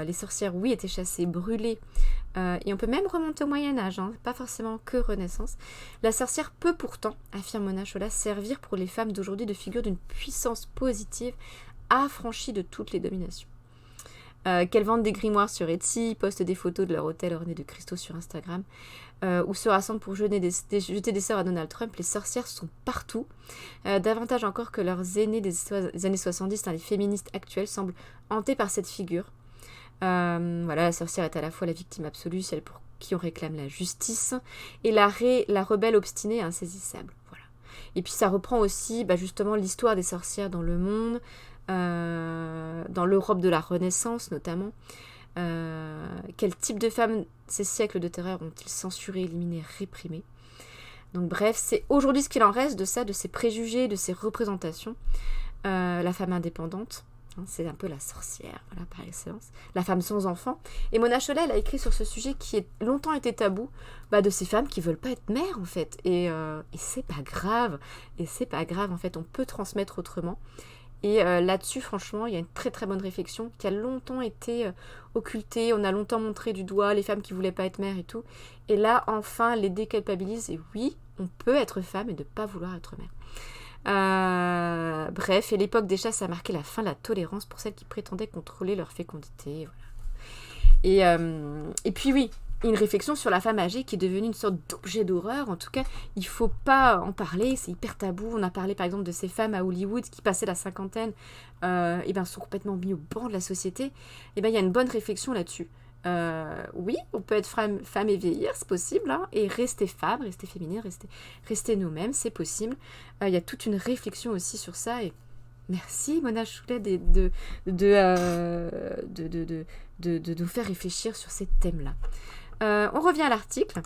les sorcières, oui, étaient chassées, brûlées. Et on peut même remonter au Moyen-Âge, hein, pas forcément que Renaissance. La sorcière peut pourtant, affirme Mona Chollet, servir pour les femmes d'aujourd'hui de figure d'une puissance positive affranchie de toutes les dominations. Qu'elles vendent des grimoires sur Etsy, postent des photos de leur hôtel orné de cristaux sur Instagram, ou se rassemblent pour jeter des sœurs à Donald Trump, les sorcières sont partout. Davantage encore que leurs aînées des années 70, les féministes actuelles semblent hantées par cette figure. Voilà, la sorcière est à la fois la victime absolue, celle pour qui on réclame la justice, et la rebelle obstinée et insaisissable. Voilà. Et puis ça reprend aussi justement l'histoire des sorcières dans le monde, dans l'Europe de la Renaissance notamment. Quel type de femmes ces siècles de terreur ont-ils censuré, éliminé, réprimé? Donc bref, c'est aujourd'hui ce qu'il en reste de ça, de ces préjugés, de ces représentations. La femme indépendante, c'est un peu la sorcière, voilà, par excellence. La femme sans enfant. Et Mona Chollet, elle a écrit sur ce sujet qui a longtemps été tabou, de ces femmes qui veulent pas être mères, en fait. Et c'est pas grave. Et c'est pas grave, en fait. On peut transmettre autrement. Et là-dessus, franchement, il y a une très très bonne réflexion qui a longtemps été occultée. On a longtemps montré du doigt les femmes qui voulaient pas être mères et tout. Et là, enfin, les déculpabilise. Et oui, on peut être femme et ne pas vouloir être mère. Bref, et l'époque des chats, ça a marqué la fin de la tolérance pour celles qui prétendaient contrôler leur fécondité. Voilà. Et puis oui, une réflexion sur la femme âgée qui est devenue une sorte d'objet d'horreur. En tout cas, il ne faut pas en parler, c'est hyper tabou. On a parlé par exemple de ces femmes à Hollywood qui passaient la cinquantaine, sont complètement mis au banc de la société. Il y a une bonne réflexion là-dessus. Oui, on peut être femme et vieillir, c'est possible, et rester femme, rester féminine, rester nous-mêmes, c'est possible. Il y a toute une réflexion aussi sur ça, et merci Mona Chollet de nous faire réfléchir sur ces thèmes-là. On revient à l'article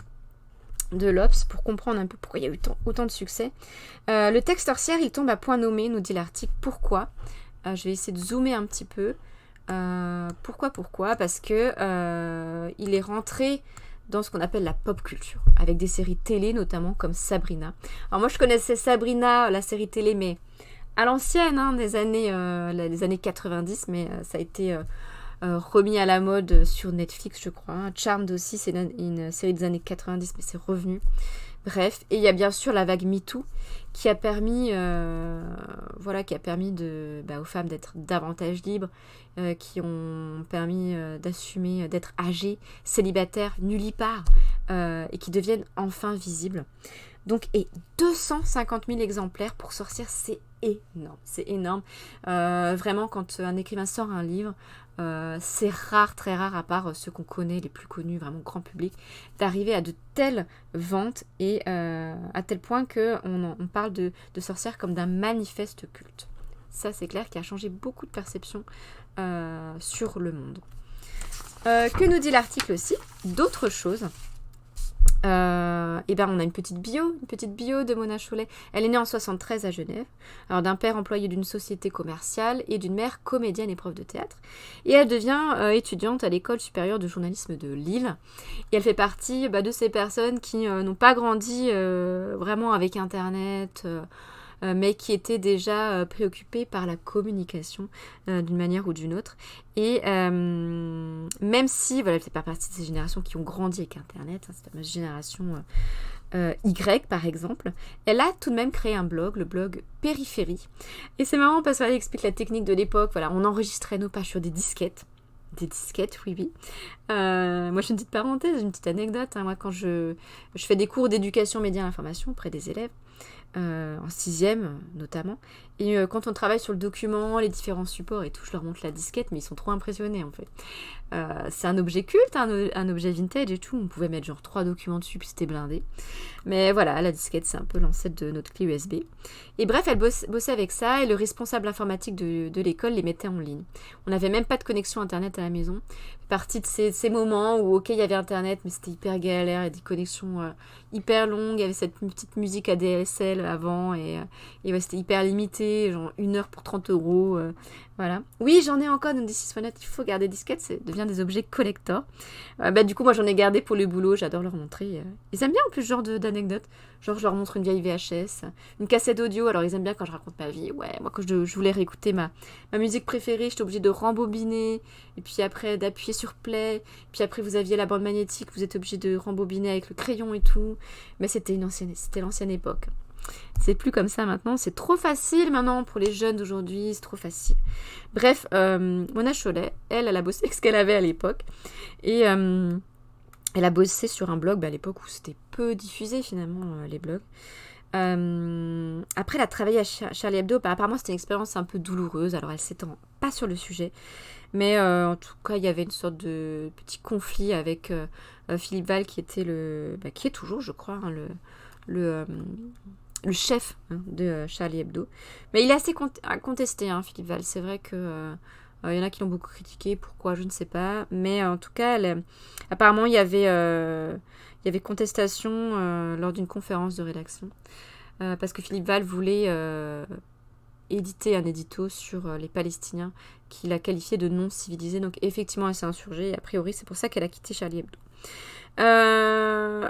de l'Obs pour comprendre un peu pourquoi il y a eu autant de succès. Le texte sorcière, il tombe à point nommé, nous dit l'article. Pourquoi? Je vais essayer de zoomer un petit peu. Pourquoi? Parce que il est rentré dans ce qu'on appelle la pop culture, avec des séries télé notamment comme Sabrina. Alors moi je connaissais Sabrina, la série télé, mais à l'ancienne, les années 90, mais ça a été remis à la mode sur Netflix, je crois. Charmed aussi, c'est une série des années 90, mais c'est revenu. Bref, et il y a bien sûr la vague MeToo qui a permis, aux femmes d'être davantage libres, qui ont permis d'assumer, d'être âgées, célibataires, nullipares, et qui deviennent enfin visibles. Donc, et 250 000 exemplaires pour sortir, c'est énorme, c'est énorme. Vraiment, quand un écrivain sort un livre, c'est rare, très rare, à part ceux qu'on connaît, les plus connus, vraiment grand public, d'arriver à de telles ventes et à tel point qu'on parle de sorcières comme d'un manifeste culte. Ça, c'est clair, qui a changé beaucoup de perceptions sur le monde. Que nous dit l'article aussi? D'autres choses. On a une petite bio de Mona Chollet. Elle est née en 73 à Genève, alors d'un père employé d'une société commerciale et d'une mère comédienne et prof de théâtre. Et elle devient étudiante à l'école supérieure de journalisme de Lille. Et elle fait partie de ces personnes qui n'ont pas grandi vraiment avec Internet, mais qui étaient déjà préoccupées par la communication d'une manière ou d'une autre. Et même si, elle ne fait pas partie de ces générations qui ont grandi avec Internet, cette fameuse génération Y par exemple, elle a tout de même créé un blog, le blog Périphérie. Et c'est marrant parce qu'elle explique la technique de l'époque. Voilà, on enregistrait nos pages sur des disquettes. Des disquettes, oui. Moi, je fais une petite parenthèse, une petite anecdote. Moi, quand je fais des cours d'éducation média et information auprès des élèves, en 6e notamment, et quand on travaille sur le document, les différents supports et tout, je leur montre la disquette, mais ils sont trop impressionnés en fait. C'est un objet culte, un objet vintage et tout, on pouvait mettre genre 3 documents dessus puis c'était blindé. Mais voilà, la disquette c'est un peu l'ancêtre de notre clé USB. Et bref, elle bossait avec ça et le responsable informatique de l'école les mettait en ligne. On n'avait même pas de connexion internet à la maison. Partie de ces moments où ok il y avait internet mais c'était hyper galère, il y a des connexions hyper longues, il y avait cette petite musique ADSL avant et c'était hyper limité, genre 1 heure pour 30 euros, voilà. Oui, j'en ai encore dans des 6 fenêtres, il faut garder disquettes, ça devient des objets collector. Du coup, moi j'en ai gardé pour le boulot, j'adore leur montrer. Ils aiment bien en plus ce genre d'anecdotes, genre je leur montre une vieille VHS, une cassette audio, alors ils aiment bien quand je raconte ma vie. Ouais, moi quand je voulais réécouter ma musique préférée, j'étais obligée de rembobiner, et puis après d'appuyer sur play, puis après vous aviez la bande magnétique, vous êtes obligé de rembobiner avec le crayon et tout, mais c'était l'ancienne époque. C'est plus comme ça maintenant, c'est trop facile maintenant pour les jeunes d'aujourd'hui, c'est trop facile. Bref, Mona Chollet, elle a bossé avec ce qu'elle avait à l'époque, et elle a bossé sur un blog à l'époque où c'était peu diffusé finalement, les blogs. Après, elle a travaillé à Charlie Hebdo, apparemment c'était une expérience un peu douloureuse, alors elle s'étend pas sur le sujet, mais en tout cas il y avait une sorte de petit conflit avec Philippe Val qui était qui est toujours je crois, le le chef de Charlie Hebdo. Mais il est assez contesté, Philippe Val. C'est vrai que il y en a qui l'ont beaucoup critiqué. Pourquoi, je ne sais pas. Mais en tout cas, apparemment, il y avait contestation lors d'une conférence de rédaction. Parce que Philippe Val voulait éditer un édito sur les Palestiniens qu'il a qualifié de non civilisés. Donc effectivement, elle s'est insurgée. Et a priori, c'est pour ça qu'elle a quitté Charlie Hebdo.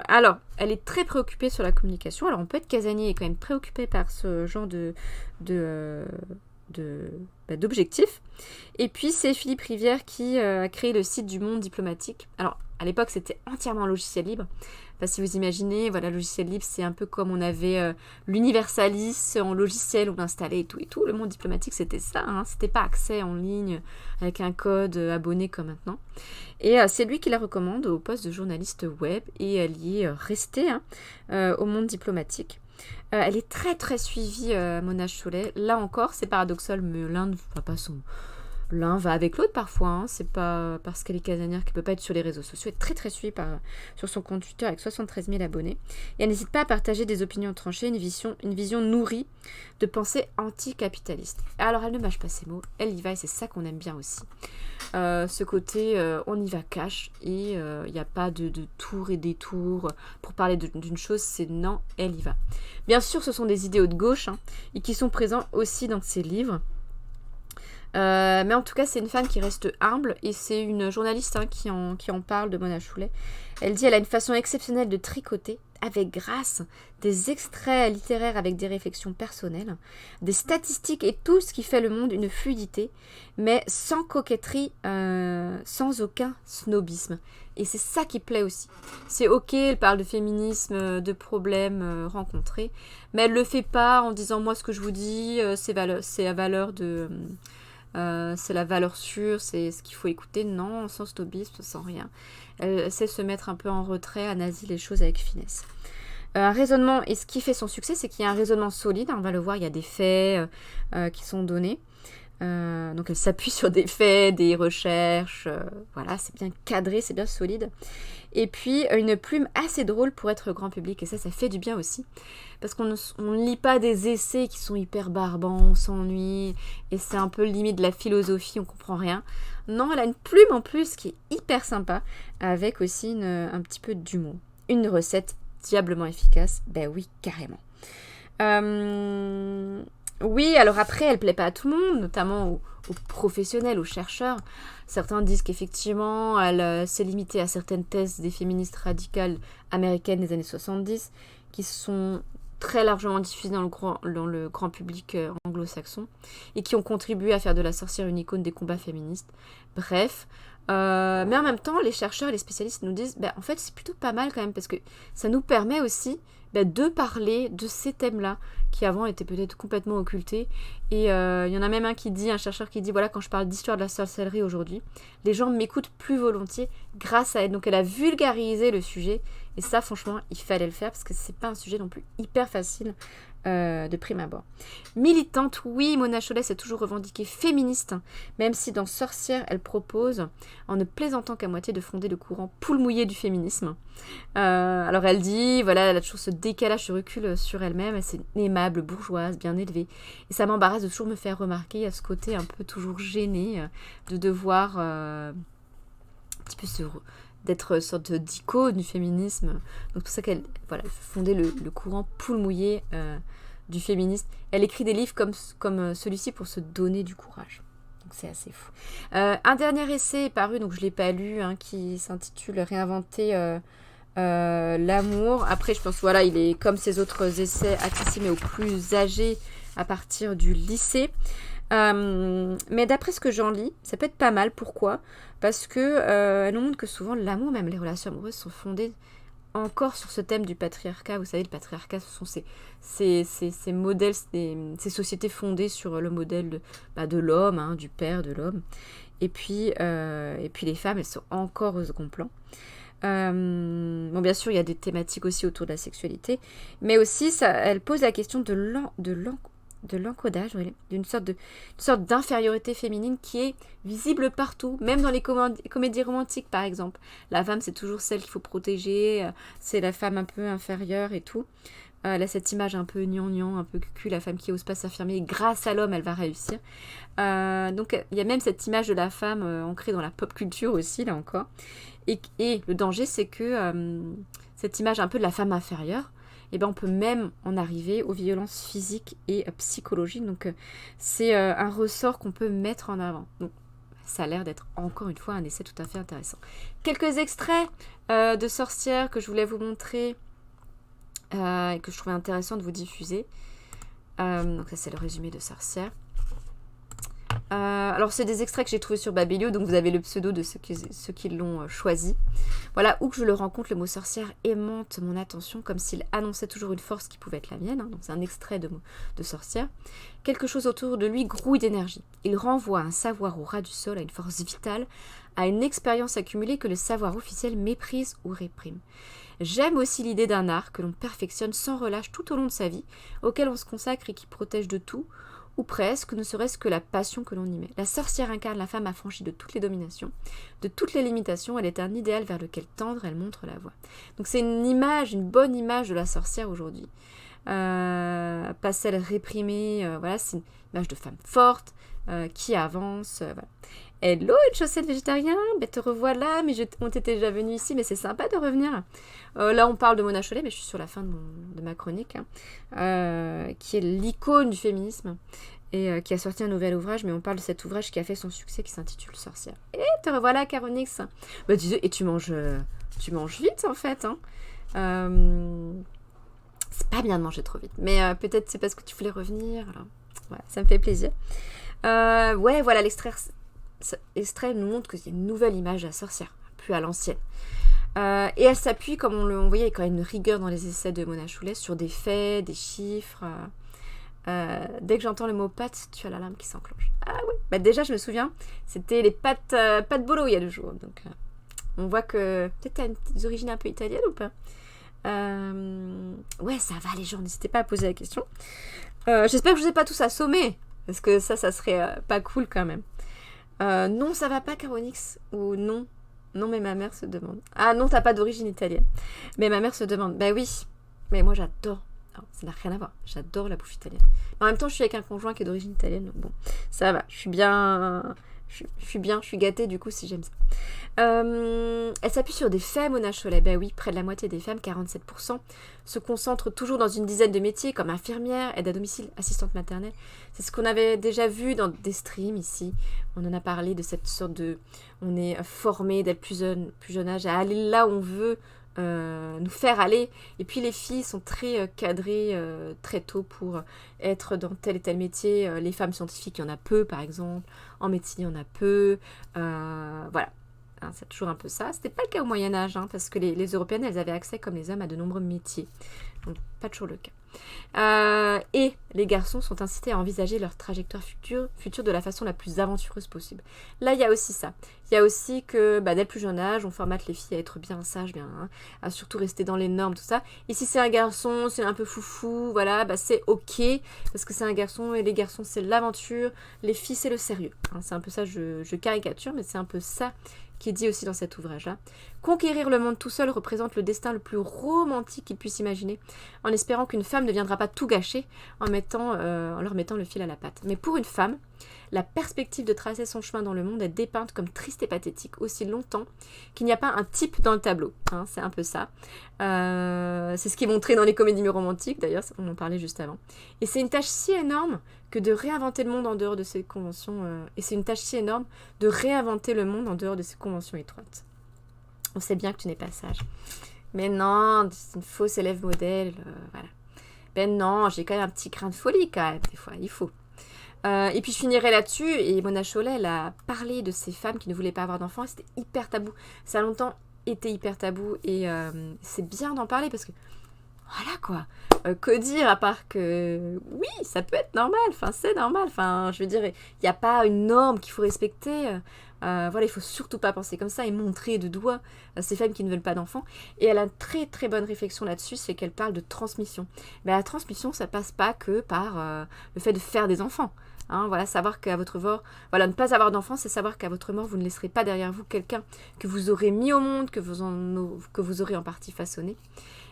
Alors, elle est très préoccupée sur la communication. Alors, on peut être casanier et quand même préoccupé par ce genre d'objectifs. Et puis, c'est Philippe Rivière qui a créé le site du Monde diplomatique. Alors, à l'époque, c'était entièrement logiciel libre. Enfin, si vous imaginez, voilà, logiciel libre, c'est un peu comme on avait l'Universalis en logiciel, on l'installait et tout et tout. Le Monde diplomatique, c'était ça. C'était pas accès en ligne avec un code abonné comme maintenant. Et c'est lui qui la recommande au poste de journaliste web et elle y est restée au Monde diplomatique. Elle est très très suivie, Mona Chollet. Là encore, c'est paradoxal, mais l'un va avec l'autre parfois. C'est pas parce qu'elle est casanière qu'elle peut pas être sur les réseaux sociaux. Elle est très très suivie sur son compte Twitter avec 73 000 abonnés. Et elle n'hésite pas à partager des opinions tranchées, une vision nourrie de pensée anticapitaliste. Alors elle ne mâche pas ses mots, elle y va et c'est ça qu'on aime bien aussi. Ce côté on y va cash et il n'y a pas de tours et détours pour parler d'une chose, c'est non, elle y va. Bien sûr, ce sont des idéaux de gauche et qui sont présents aussi dans ses livres. Mais en tout cas, c'est une femme qui reste humble et c'est une journaliste qui en parle de Mona Chollet. Elle dit elle a une façon exceptionnelle de tricoter avec grâce des extraits littéraires avec des réflexions personnelles, des statistiques et tout ce qui fait le monde une fluidité, mais sans coquetterie, sans aucun snobisme. Et c'est ça qui plaît aussi. C'est ok, elle parle de féminisme, de problèmes rencontrés, mais elle le fait pas en disant moi ce que je vous dis, c'est la valeur de... c'est la valeur sûre, c'est ce qu'il faut écouter. Non, sans snobisme, sans rien. Elle sait se mettre un peu en retrait, analyser les choses avec finesse. Un raisonnement, et ce qui fait son succès, c'est qu'il y a un raisonnement solide. On va le voir, il y a des faits qui sont donnés. Donc elle s'appuie sur des faits, des recherches. Voilà, c'est bien cadré, c'est bien solide. Et puis une plume assez drôle pour être grand public. Et ça fait du bien aussi. Parce qu'on ne lit pas des essais qui sont hyper barbants, on s'ennuie. Et c'est un peu limite de la philosophie, on comprend rien. Non, elle a une plume en plus qui est hyper sympa. Avec aussi un petit peu d'humour. Une recette diablement efficace. Ben oui, carrément. Oui, alors après, elle plaît pas à tout le monde, notamment aux professionnels, aux chercheurs. Certains disent qu'effectivement, elle s'est limitée à certaines thèses des féministes radicales américaines des années 70, qui sont très largement diffusées dans le grand public anglo-saxon, et qui ont contribué à faire de la sorcière une icône des combats féministes. Bref, mais en même temps, les chercheurs et les spécialistes nous disent, en fait, c'est plutôt pas mal quand même, parce que ça nous permet aussi de parler de ces thèmes-là, qui avant étaient peut-être complètement occultés. Et il y en a même un chercheur qui dit, voilà, quand je parle d'histoire de la sorcellerie aujourd'hui, les gens m'écoutent plus volontiers grâce à elle. Donc elle a vulgarisé le sujet, et ça, franchement, il fallait le faire, parce que c'est pas un sujet non plus hyper facile de prime abord. Militante, oui, Mona Chollet s'est toujours revendiquée féministe, même si dans Sorcière, elle propose, en ne plaisantant qu'à moitié, de fonder le courant poule mouillée du féminisme. Alors elle dit, voilà, elle a toujours ce décalage, ce recul sur elle-même, c'est une aimable bourgeoise, bien élevée, et ça m'embarrasse de toujours me faire remarquer à ce côté un peu toujours gêné, de devoir un petit peu d'être sorte d'icône du féminisme. Donc c'est pour ça qu'elle fondait le courant poule mouillée du féminisme. Elle écrit des livres comme celui-ci pour se donner du courage. Donc c'est assez fou. Un dernier essai est paru, donc je ne l'ai pas lu, qui s'intitule Réinventer l'amour. Après, je pense, voilà, il est comme ses autres essais accessible aux plus âgés à partir du lycée. Mais d'après ce que j'en lis, ça peut être pas mal. Pourquoi ? Parce que elle nous montre que souvent l'amour, même les relations amoureuses, sont fondées encore sur ce thème du patriarcat. Vous savez, le patriarcat, ce sont ces modèles, ces sociétés fondées sur le modèle de l'homme, du père de l'homme. Et puis les femmes, elles sont encore au second plan. Bien sûr, il y a des thématiques aussi autour de la sexualité, mais aussi elle pose la question de l'encodage, d'une sorte d'infériorité féminine qui est visible partout, même dans les comédies romantiques par exemple. La femme, c'est toujours celle qu'il faut protéger, c'est la femme un peu inférieure et tout. Là, cette image un peu gnangnan, un peu cucu, la femme qui n'ose pas s'affirmer, grâce à l'homme, elle va réussir. Donc, il y a même cette image de la femme ancrée dans la pop culture aussi, là encore. Et le danger, c'est que cette image un peu de la femme inférieure, eh ben, on peut même en arriver aux violences physiques et psychologiques. Donc, c'est un ressort qu'on peut mettre en avant. Donc, ça a l'air d'être encore une fois un essai tout à fait intéressant. Quelques extraits de sorcières que je voulais vous montrer et que je trouvais intéressant de vous diffuser. Donc ça c'est le résumé de sorcières. Alors c'est des extraits que j'ai trouvés sur Babelio, donc vous avez le pseudo de ceux qui l'ont choisi. Voilà, où que je le rencontre, le mot sorcière aimante mon attention comme s'il annonçait toujours une force qui pouvait être la mienne. Donc c'est un extrait de sorcière. Quelque chose autour de lui grouille d'énergie. Il renvoie un savoir au ras du sol, à une force vitale, à une expérience accumulée que le savoir officiel méprise ou réprime. J'aime aussi l'idée d'un art que l'on perfectionne sans relâche tout au long de sa vie, auquel on se consacre et qui protège de tout, ou presque, ne serait-ce que la passion que l'on y met. La sorcière incarne la femme affranchie de toutes les dominations, de toutes les limitations, elle est un idéal vers lequel tendre, elle montre la voie. Donc c'est une image, une bonne image de la sorcière aujourd'hui. Pas celle réprimée, voilà, c'est une image de femme forte, qui avance, voilà. Hello, une chaussette végétarien, ben te revoilà, mais on t'était déjà venu ici, mais c'est sympa de revenir. Là, on parle de Mona Chollet, mais je suis sur la fin de ma chronique, qui est l'icône du féminisme, et qui a sorti un nouvel ouvrage, mais on parle de cet ouvrage qui a fait son succès, qui s'intitule Sorcière. Et te revoilà, Caronix. Bah, et tu manges vite, en fait. Hein. C'est pas bien de manger trop vite, mais peut-être c'est parce que tu voulais revenir. Alors, voilà, ça me fait plaisir. Ouais, voilà, l'extrait nous montre qu'il y a une nouvelle image de la sorcière, plus à l'ancienne. Et elle s'appuie, comme on voyait, avec quand même une rigueur dans les essais de Mona Chollet, sur des faits, des chiffres. Dès que j'entends le mot pâte, tu as la larme qui s'enclenche. Ah oui, bah déjà je me souviens, c'était les pâtes bolo il y a 2 jours. Donc on voit que peut-être tu as une petite origine un peu italienne ou pas. Ouais, ça va les gens, n'hésitez pas à poser la question. J'espère que je vous ai pas tous assommés, parce que ça serait pas cool quand même. Non, ça va pas, Caronix. Ou non. Non, mais ma mère se demande. Ah non, t'as pas d'origine italienne. Mais ma mère se demande. Bah oui. Mais moi, j'adore. Alors, ça n'a rien à voir. J'adore la bouffe italienne. En même temps, je suis avec un conjoint qui est d'origine italienne. Donc bon, ça va. Je suis bien. Je suis gâtée du coup si j'aime ça. Elle s'appuie sur des faits, Mona Chollet. Ben oui, près de la moitié des femmes, 47%, se concentrent toujours dans une dizaine de métiers comme infirmière, aide à domicile, assistante maternelle. C'est ce qu'on avait déjà vu dans des streams ici. On en a parlé de cette sorte de... On est formé dès le plus jeune âge à aller là où on veut nous faire aller. Et puis les filles sont très cadrées très tôt pour être dans tel et tel métier. Les femmes scientifiques, il y en a peu par exemple. En médecine, il y en a peu. Voilà. Hein, c'est toujours un peu ça. C'était pas le cas au Moyen-Âge, hein, parce que les Européennes, elles avaient accès, comme les hommes, à de nombreux métiers. Donc, pas toujours le cas. Et les garçons sont incités à envisager leur trajectoire future de la façon la plus aventureuse possible. Là, il y a aussi ça. Il y a aussi que, dès le plus jeune âge, on formate les filles à être bien sages, à surtout rester dans les normes, tout ça. Et si c'est un garçon, c'est un peu foufou, voilà, c'est ok, parce que c'est un garçon, et les garçons, c'est l'aventure, les filles, c'est le sérieux. Hein, c'est un peu ça, je caricature, mais c'est un peu ça qui est dit aussi dans cet ouvrage-là. Conquérir le monde tout seul représente le destin le plus romantique qu'il puisse imaginer, en espérant qu'une femme ne viendra pas tout gâcher en leur mettant le fil à la patte. Mais pour une femme, la perspective de tracer son chemin dans le monde est dépeinte comme triste et pathétique aussi longtemps qu'il n'y a pas un type dans le tableau. Hein, c'est un peu ça. C'est ce qui est montré dans les comédies romantiques, d'ailleurs, on en parlait juste avant. Et c'est une tâche si énorme que de réinventer le monde en dehors de ces conventions... et c'est une tâche si énorme de réinventer le monde en dehors de ces conventions étroites. On sait bien que tu n'es pas sage. Mais non, c'est une fausse élève modèle, voilà. Ben non, j'ai quand même un petit grain de folie quand même, des fois, il faut. Et puis je finirai là-dessus, et Mona Chollet, elle a parlé de ces femmes qui ne voulaient pas avoir d'enfants, c'était hyper tabou. Ça a longtemps été hyper tabou, et c'est bien d'en parler parce que, voilà quoi, que dire à part que, oui, ça peut être normal, enfin c'est normal, enfin je veux dire, il n'y a pas une norme qu'il faut respecter, voilà, il faut surtout pas penser comme ça et montrer de doigt ces femmes qui ne veulent pas d'enfants. Et elle a une très très bonne réflexion là-dessus, c'est qu'elle parle de transmission. Mais la transmission, ça passe pas que par le fait de faire des enfants. Hein, voilà, savoir qu'à votre mort, voilà, ne pas avoir d'enfant, c'est savoir qu'à votre mort, vous ne laisserez pas derrière vous quelqu'un que vous aurez mis au monde, que vous aurez en partie façonné,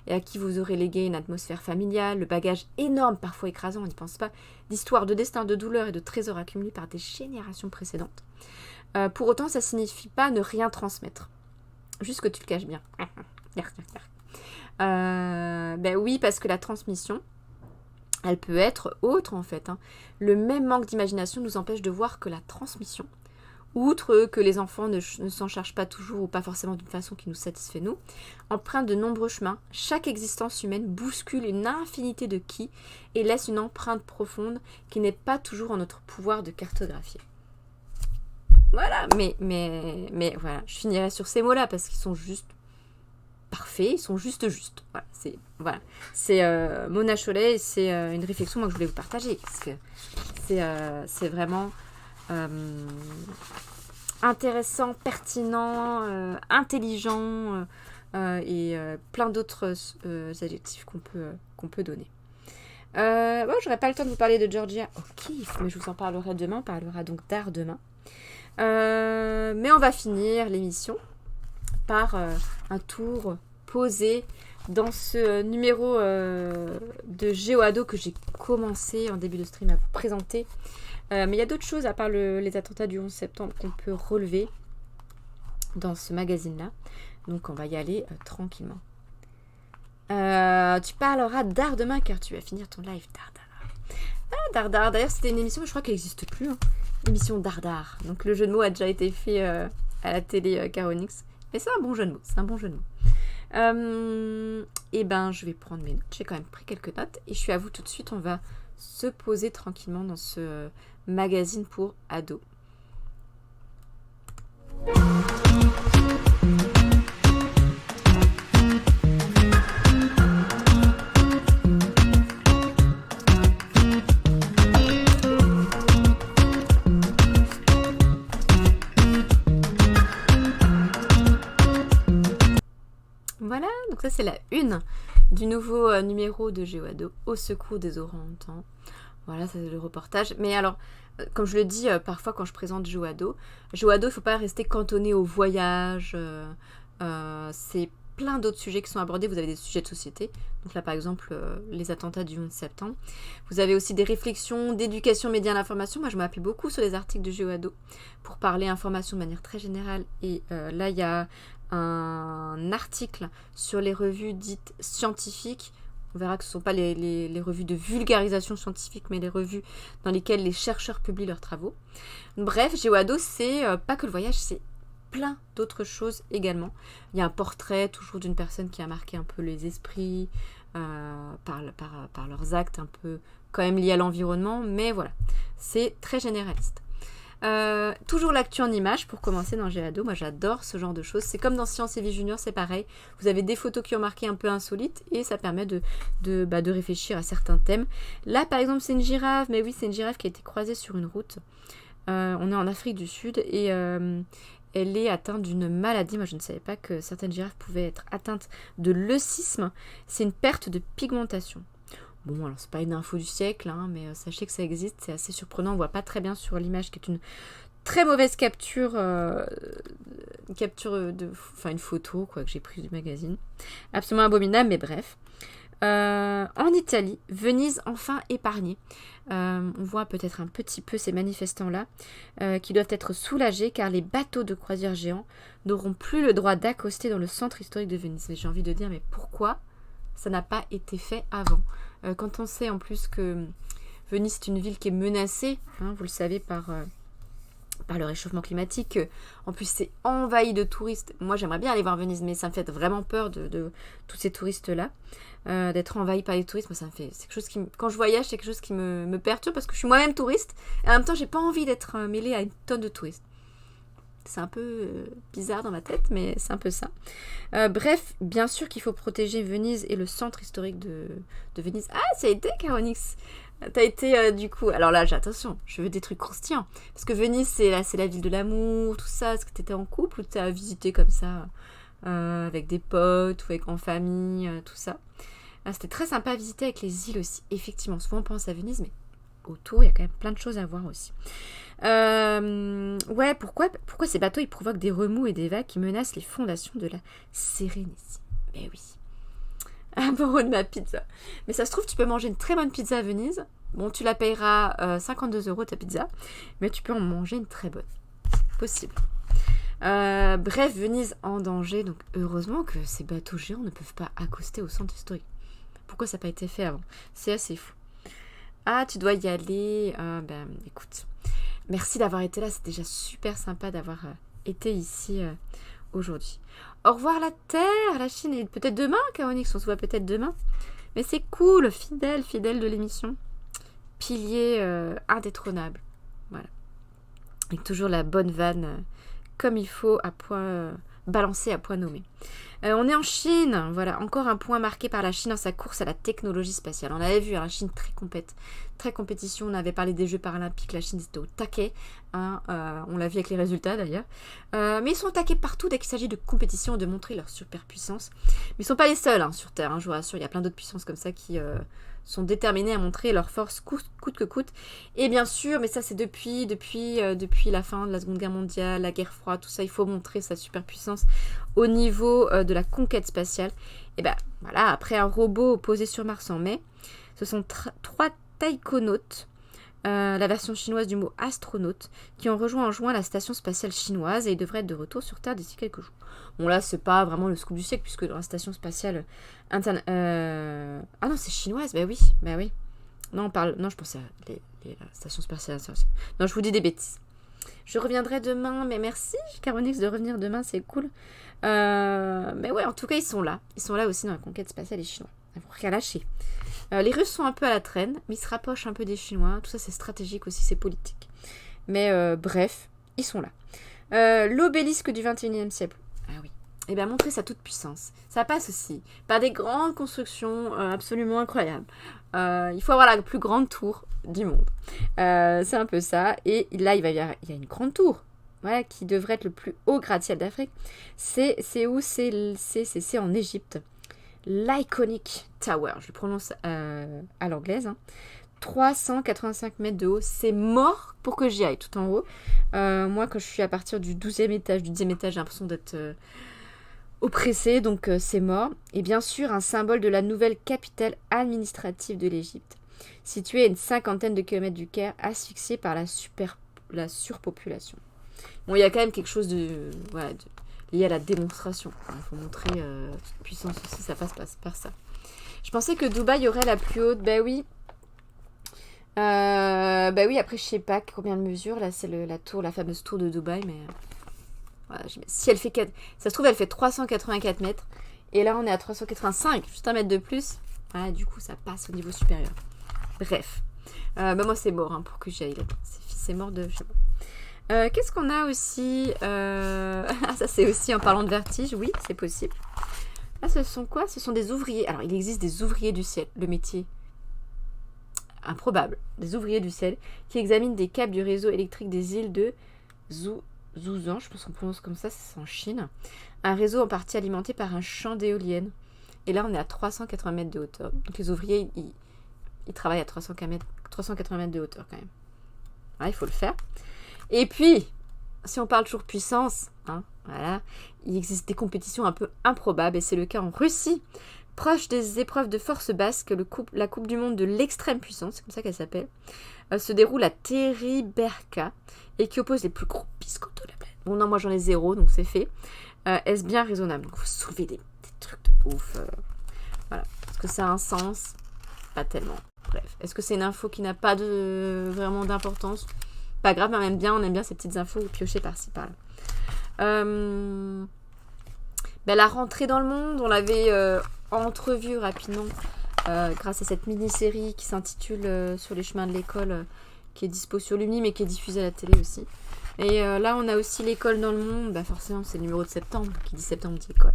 et à qui vous aurez légué une atmosphère familiale, le bagage énorme, parfois écrasant, on n'y pense pas, d'histoires, de destin, de douleur et de trésors accumulés par des générations précédentes. Pour autant, ça ne signifie pas ne rien transmettre. Juste que tu le caches bien. Ben oui, parce que la transmission, elle peut être autre en fait. Hein. Le même manque d'imagination nous empêche de voir que la transmission, outre que les enfants ne s'en chargent pas toujours ou pas forcément d'une façon qui nous satisfait nous, emprunte de nombreux chemins. Chaque existence humaine bouscule une infinité de qui et laisse une empreinte profonde qui n'est pas toujours en notre pouvoir de cartographier. Voilà, mais voilà, je finirai sur ces mots-là parce qu'ils sont juste parfaits, ils sont juste. Voilà, c'est Mona Chollet et c'est une réflexion moi, que je voulais vous partager parce que c'est vraiment intéressant, pertinent, intelligent et plein d'autres adjectifs qu'on peut donner. Bon, j'aurais pas le temps de vous parler de Georgia O'Keeffe, mais je vous en parlerai demain. On parlera donc d'art demain. Mais on va finir l'émission par un tour posé dans ce numéro de GeoAdo que j'ai commencé en début de stream à vous présenter. Mais il y a d'autres choses à part les attentats du 11 septembre qu'on peut relever dans ce magazine-là. Donc on va y aller tranquillement. Tu parleras d'art demain car tu vas finir ton live Dardar. D'ailleurs c'était une émission, mais je crois qu'elle n'existe plus. Hein. L'émission Dardar. Donc le jeu de mots a déjà été fait à la télé Caronix. Mais c'est un bon jeu de mots. Et ben je vais prendre mes notes. J'ai quand même pris quelques notes. Et je suis à vous tout de suite. On va se poser tranquillement dans ce magazine pour ados. Voilà, donc ça c'est la une du nouveau numéro de GeoAdo, Au secours des orang-outans. Voilà, c'est le reportage. Mais alors, comme je le dis parfois quand je présente GeoAdo, il ne faut pas rester cantonné au voyage. C'est plein d'autres sujets qui sont abordés. Vous avez des sujets de société. Donc là, par exemple, les attentats du 11 septembre. Vous avez aussi des réflexions d'éducation, médias et l'information. Moi, je m'appuie beaucoup sur les articles de GeoAdo pour parler information de manière très générale. Et là, il y a un article sur les revues dites scientifiques. On verra que ce ne sont pas les revues de vulgarisation scientifique, mais les revues dans lesquelles les chercheurs publient leurs travaux. Bref, GeoAdo, c'est pas que le voyage, c'est plein d'autres choses également. Il y a un portrait toujours d'une personne qui a marqué un peu les esprits par leurs actes un peu quand même liés à l'environnement, mais voilà, c'est très généraliste. Toujours l'actu en images pour commencer dans GeoAdo. Moi j'adore ce genre de choses. C'est comme dans Science et Vie Junior, c'est pareil. Vous avez des photos qui ont marqué un peu insolites et ça permet de réfléchir à certains thèmes. Là par exemple c'est une girafe, mais oui c'est une girafe qui a été croisée sur une route. On est en Afrique du Sud et elle est atteinte d'une maladie. Moi je ne savais pas que certaines girafes pouvaient être atteintes de leucisme. C'est une perte de pigmentation. Bon, alors c'est pas une info du siècle, hein, mais sachez que ça existe, c'est assez surprenant. On voit pas très bien sur l'image qui est une très mauvaise capture, une photo quoi que j'ai prise du magazine. Absolument abominable, mais bref. En Italie, Venise enfin épargnée. On voit peut-être un petit peu ces manifestants-là qui doivent être soulagés car les bateaux de croisière géants n'auront plus le droit d'accoster dans le centre historique de Venise. Mais j'ai envie de dire, mais pourquoi ça n'a pas été fait avant? Quand on sait en plus que Venise est une ville qui est menacée, hein, vous le savez, par le réchauffement climatique, en plus c'est envahi de touristes. Moi j'aimerais bien aller voir Venise, mais ça me fait vraiment peur de tous ces touristes-là, d'être envahi par les touristes. Moi, c'est quelque chose quand je voyage, c'est quelque chose qui me perturbe parce que je suis moi-même touriste et en même temps j'ai pas envie d'être mêlée à une tonne de touristes. C'est un peu bizarre dans ma tête, mais c'est un peu ça. Bref, bien sûr qu'il faut protéger Venise et le centre historique de Venise. Ah, ça a été, Caronix. T'as été, du coup... Alors là, attention, je veux des trucs croustillants. Parce que Venise, c'est la ville de l'amour, tout ça. Est-ce que t'étais en couple ou t'as visité comme ça, avec des potes ou en famille, tout ça. C'était très sympa à visiter avec les îles aussi. Effectivement, souvent on pense à Venise, mais autour. Il y a quand même plein de choses à voir aussi. Ouais, pourquoi ces bateaux ils provoquent des remous et des vagues qui menacent les fondations de la Sérénissime? Mais oui. Un euro de ma pizza. Mais ça se trouve, tu peux manger une très bonne pizza à Venise. Bon, tu la payeras 52 € ta pizza, mais tu peux en manger une très bonne. C'est possible. Bref, Venise en danger, donc heureusement que ces bateaux géants ne peuvent pas accoster au centre historique. Pourquoi ça n'a pas été fait avant? C'est assez fou. Ah, tu dois y aller. Ben, écoute, merci d'avoir été là, c'est déjà super sympa d'avoir été ici aujourd'hui. Au revoir la Terre, la Chine, et peut-être demain, Caronix, on se voit peut-être demain. Mais c'est cool, fidèle de l'émission. Pilier indétrônable. Voilà. Avec toujours la bonne vanne comme il faut, à point balancée, à point nommé. On est en Chine, voilà, encore un point marqué par la Chine dans sa course à la technologie spatiale. On avait vu la Chine très compétition, on avait parlé des Jeux paralympiques, la Chine était au taquet, hein, on l'a vu avec les résultats d'ailleurs. Mais ils sont au taquet partout dès qu'il s'agit de compétition, de montrer leur superpuissance. Mais ils ne sont pas les seuls sur Terre, je vous rassure, il y a plein d'autres puissances comme ça qui sont déterminés à montrer leur force coûte que coûte. Et bien sûr, mais ça c'est depuis la fin de la Seconde Guerre mondiale, la guerre froide, tout ça, il faut montrer sa superpuissance au niveau de la conquête spatiale. Et ben voilà, après un robot posé sur Mars en mai, ce sont 3 taïkonautes, la version chinoise du mot astronaute, qui ont rejoint en juin la station spatiale chinoise et ils devraient être de retour sur Terre d'ici quelques jours. Bon là, c'est pas vraiment le scoop du siècle, puisque dans la station spatiale ah non, c'est chinoise, bah oui. Non, je pensais à la station spatiale. Non, je vous dis des bêtises. Je reviendrai demain, mais merci Caronix de revenir demain, c'est cool. Mais ouais, en tout cas, ils sont là. Ils sont là aussi dans la conquête spatiale, les Chinois. Ils vont rien lâcher. Les Russes sont un peu à la traîne, mais ils se rapprochent un peu des Chinois. Tout ça, c'est stratégique aussi, c'est politique. Mais bref, ils sont là. L'obélisque du 21e siècle. Ah oui. Et bien, montrer sa toute-puissance. Ça passe aussi par des grandes constructions absolument incroyables. Il faut avoir la plus grande tour du monde. C'est un peu ça. Et là, il y a une grande tour. Voilà, qui devrait être le plus haut gratte-ciel d'Afrique. C'est où? C'est en Égypte. L'Iconic Tower, je le prononce à l'anglaise. 385 mètres de haut, c'est mort pour que j'y aille tout en haut. Moi, quand je suis à partir du 12e étage, du 10e étage, j'ai l'impression d'être oppressée, donc c'est mort. Et bien sûr, un symbole de la nouvelle capitale administrative de l'Égypte, située à une 50aine de kilomètres du Caire, asphyxiée par la surpopulation. Bon, il y a quand même quelque chose lié à la démonstration. Il faut montrer toute puissance aussi, ça passe par ça. Je pensais que Dubaï aurait la plus haute, bah oui. Oui, après je sais pas combien de mesures, là c'est la fameuse tour de Dubaï, mais voilà, si elle fait ça se trouve elle fait 384 mètres, et là on est à 385, juste un mètre de plus, voilà, du coup ça passe au niveau supérieur. Bref, moi c'est mort pour que j'y aille là-bas, c'est mort de chez moi. Qu'est-ce qu'on a aussi ça c'est aussi en parlant de vertige, oui c'est possible. Là ce sont quoi? Ce sont des ouvriers, alors il existe des ouvriers du ciel, le métier improbable, des ouvriers du ciel qui examinent des câbles du réseau électrique des îles de Zhoushan, je pense qu'on prononce comme ça, c'est en Chine, un réseau en partie alimenté par un champ d'éoliennes. Et là on est à 380 mètres de hauteur, donc les ouvriers ils travaillent à 380 mètres de hauteur quand même. Ouais, il faut le faire. Et puis si on parle toujours puissance, voilà, il existe des compétitions un peu improbables, et c'est le cas en Russie. Proche des épreuves de force basse, que la Coupe du Monde de l'extrême puissance, c'est comme ça qu'elle s'appelle, se déroule à Teriberka, et qui oppose les plus gros biscottos de la planète. Bon, non, moi j'en ai 0, donc c'est fait. Est-ce bien raisonnable? Donc, il faut soulever des trucs de ouf. Voilà. Est-ce que ça a un sens? Pas tellement. Bref. Est-ce que c'est une info qui n'a pas vraiment d'importance? Pas grave, mais on aime bien ces petites infos piochées par-ci, par-là. La rentrée dans le monde, on l'avait entrevue rapidement grâce à cette mini-série qui s'intitule Sur les chemins de l'école, qui est dispo sur Lumi, mais qui est diffusée à la télé aussi. Et là, on a aussi l'école dans le monde. Forcément, c'est le numéro de septembre. Qui dit septembre dit école.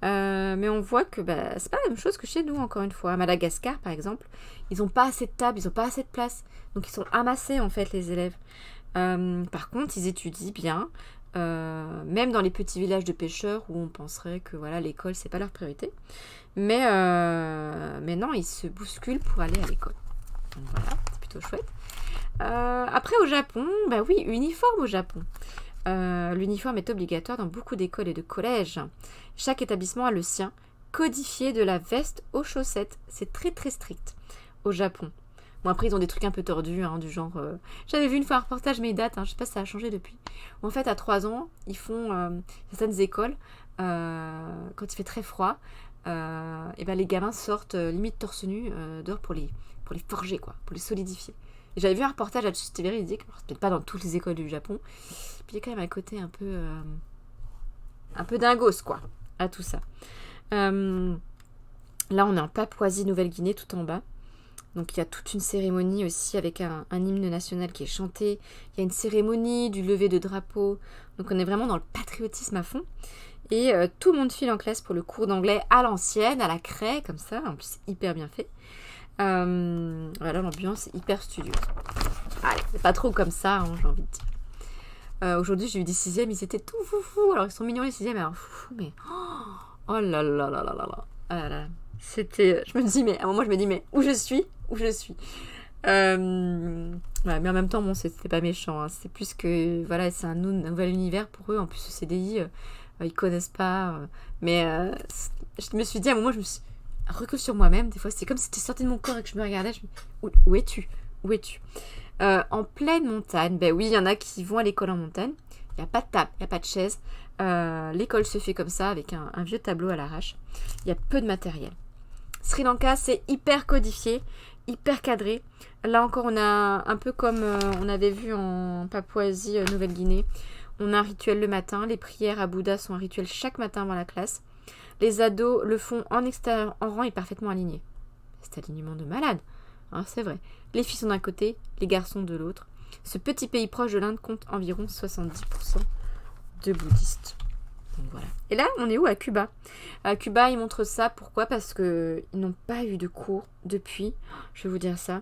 Mais on voit que c'est pas la même chose que chez nous, encore une fois. À Madagascar, par exemple, ils n'ont pas assez de tables, ils n'ont pas assez de place. Donc, ils sont amassés, en fait, les élèves. Par contre, ils étudient bien. Même dans les petits villages de pêcheurs où on penserait que voilà, l'école c'est pas leur priorité, mais non, ils se bousculent pour aller à l'école. Donc voilà, c'est plutôt chouette. Après au Japon, bah oui, uniforme au Japon. L'uniforme est obligatoire dans beaucoup d'écoles et de collèges. Chaque établissement a le sien, codifié de la veste aux chaussettes. C'est très très strict au Japon. Bon, après ils ont des trucs un peu tordus, du genre... J'avais vu une fois un reportage, mais il date, je sais pas si ça a changé depuis. Où en fait à 3 ans, ils font certaines écoles, quand il fait très froid, et ben les gamins sortent limite torse nu dehors pour les forger, quoi, pour les solidifier. Et j'avais vu un reportage là-dessus, c'était véridique. Alors, c'est peut-être pas dans toutes les écoles du Japon. Puis il y a quand même un côté un peu dingos, quoi, à tout ça. Là, on est en Papouasie-Nouvelle-Guinée, tout en bas. Donc, il y a toute une cérémonie aussi avec un hymne national qui est chanté. Il y a une cérémonie du lever de drapeau. Donc, on est vraiment dans le patriotisme à fond. Et tout le monde file en classe pour le cours d'anglais à l'ancienne, à la craie, comme ça. En plus, c'est hyper bien fait. Voilà, l'ambiance est hyper studieuse. Allez, c'est pas trop comme ça, j'ai envie de dire. Aujourd'hui, j'ai eu des 6e, ils étaient tout foufou. Alors, ils sont mignons les 6e, alors foufou, mais... Oh là là là là là là. Ah là là. C'était... Je me dis, mais à un moment, je me dis, mais où je suis. Ouais, mais en même temps, bon, c'était pas méchant. C'est plus que, voilà, c'est un nouvel univers pour eux. En plus, le CDI, ils connaissent pas. Mais je me suis dit, à un moment, je me suis... recul sur moi-même, des fois c'est comme si c'était sorti de mon corps et que je me regardais, où es-tu en pleine montagne. Ben oui, il y en a qui vont à l'école en montagne, il n'y a pas de table, il n'y a pas de chaise, l'école se fait comme ça avec un vieux tableau à l'arrache, il y a peu de matériel. Sri Lanka, c'est hyper codifié, hyper cadré. Là encore, on a un peu comme on avait vu en Papouasie Nouvelle-Guinée, on a un rituel le matin, les prières à Bouddha sont un rituel chaque matin avant la classe. Les ados le font en extérieur, en rang et parfaitement alignés. C'est alignement de malade, c'est vrai. Les filles sont d'un côté, les garçons de l'autre. Ce petit pays proche de l'Inde compte environ 70% de bouddhistes. Donc voilà. Et là, on est où? À Cuba. À Cuba, ils montrent ça. Pourquoi? Parce qu'ils n'ont pas eu de cours depuis, je vais vous dire ça.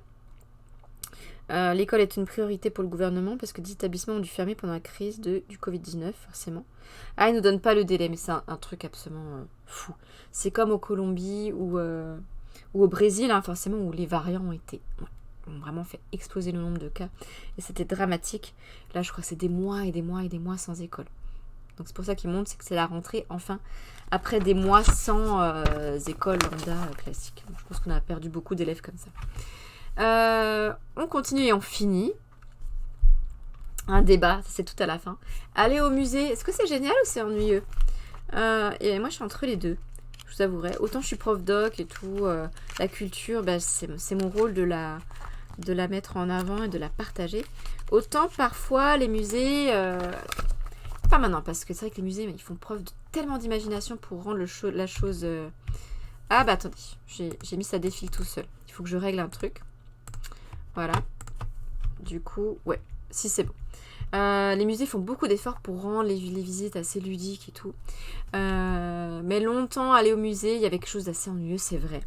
L'école est une priorité pour le gouvernement parce que des établissements ont dû fermer pendant la crise du Covid-19, forcément. Ils ne nous donnent pas le délai, mais c'est un truc absolument fou. C'est comme au Colombie ou au Brésil, forcément, où les variants ont vraiment fait exploser le nombre de cas. Et c'était dramatique. Là, je crois que c'est des mois et des mois et des mois sans école. Donc c'est pour ça qu'ils montrent, c'est que c'est la rentrée, enfin, après des mois sans école lambda classique. Je pense qu'on a perdu beaucoup d'élèves comme ça. On continue et on finit. Un débat, c'est tout à la fin. Aller au musée, est-ce que c'est génial ou c'est ennuyeux? Et moi je suis entre les deux, je vous avouerai. Autant je suis prof doc et tout, la culture, c'est mon rôle de la mettre en avant et de la partager. Autant parfois les musées, pas maintenant, parce que c'est vrai que les musées, ils font preuve de tellement d'imagination pour rendre la chose... Ah bah attendez, j'ai mis ça défile tout seul. Il faut que je règle un truc. Voilà. Du coup, ouais, si c'est bon. Les musées font beaucoup d'efforts pour rendre les visites assez ludiques et tout. Mais longtemps, aller au musée, il y avait quelque chose d'assez ennuyeux, c'est vrai.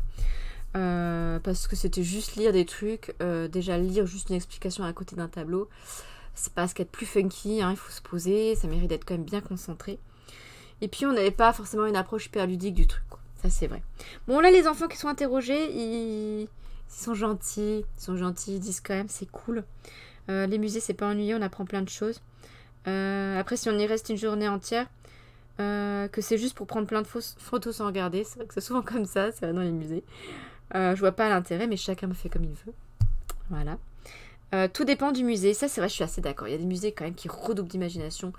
Parce que c'était juste lire des trucs. Déjà, lire juste une explication à côté d'un tableau, c'est pas ce qu'il y a de plus funky. Il faut se poser, ça mérite d'être quand même bien concentré. Et puis, on n'avait pas forcément une approche hyper ludique du truc, quoi. Ça, c'est vrai. Bon, là, les enfants qui sont interrogés, ils sont gentils, ils disent quand même c'est cool. Les musées, c'est pas ennuyeux, on apprend plein de choses. Après, si on y reste une journée entière, que c'est juste pour prendre plein de photos sans regarder, c'est vrai que c'est souvent comme ça, c'est dans les musées. Je vois pas l'intérêt, mais chacun me fait comme il veut. Voilà. Tout dépend du musée, ça c'est vrai, je suis assez d'accord. Il y a des musées quand même qui redoublent d'imagination.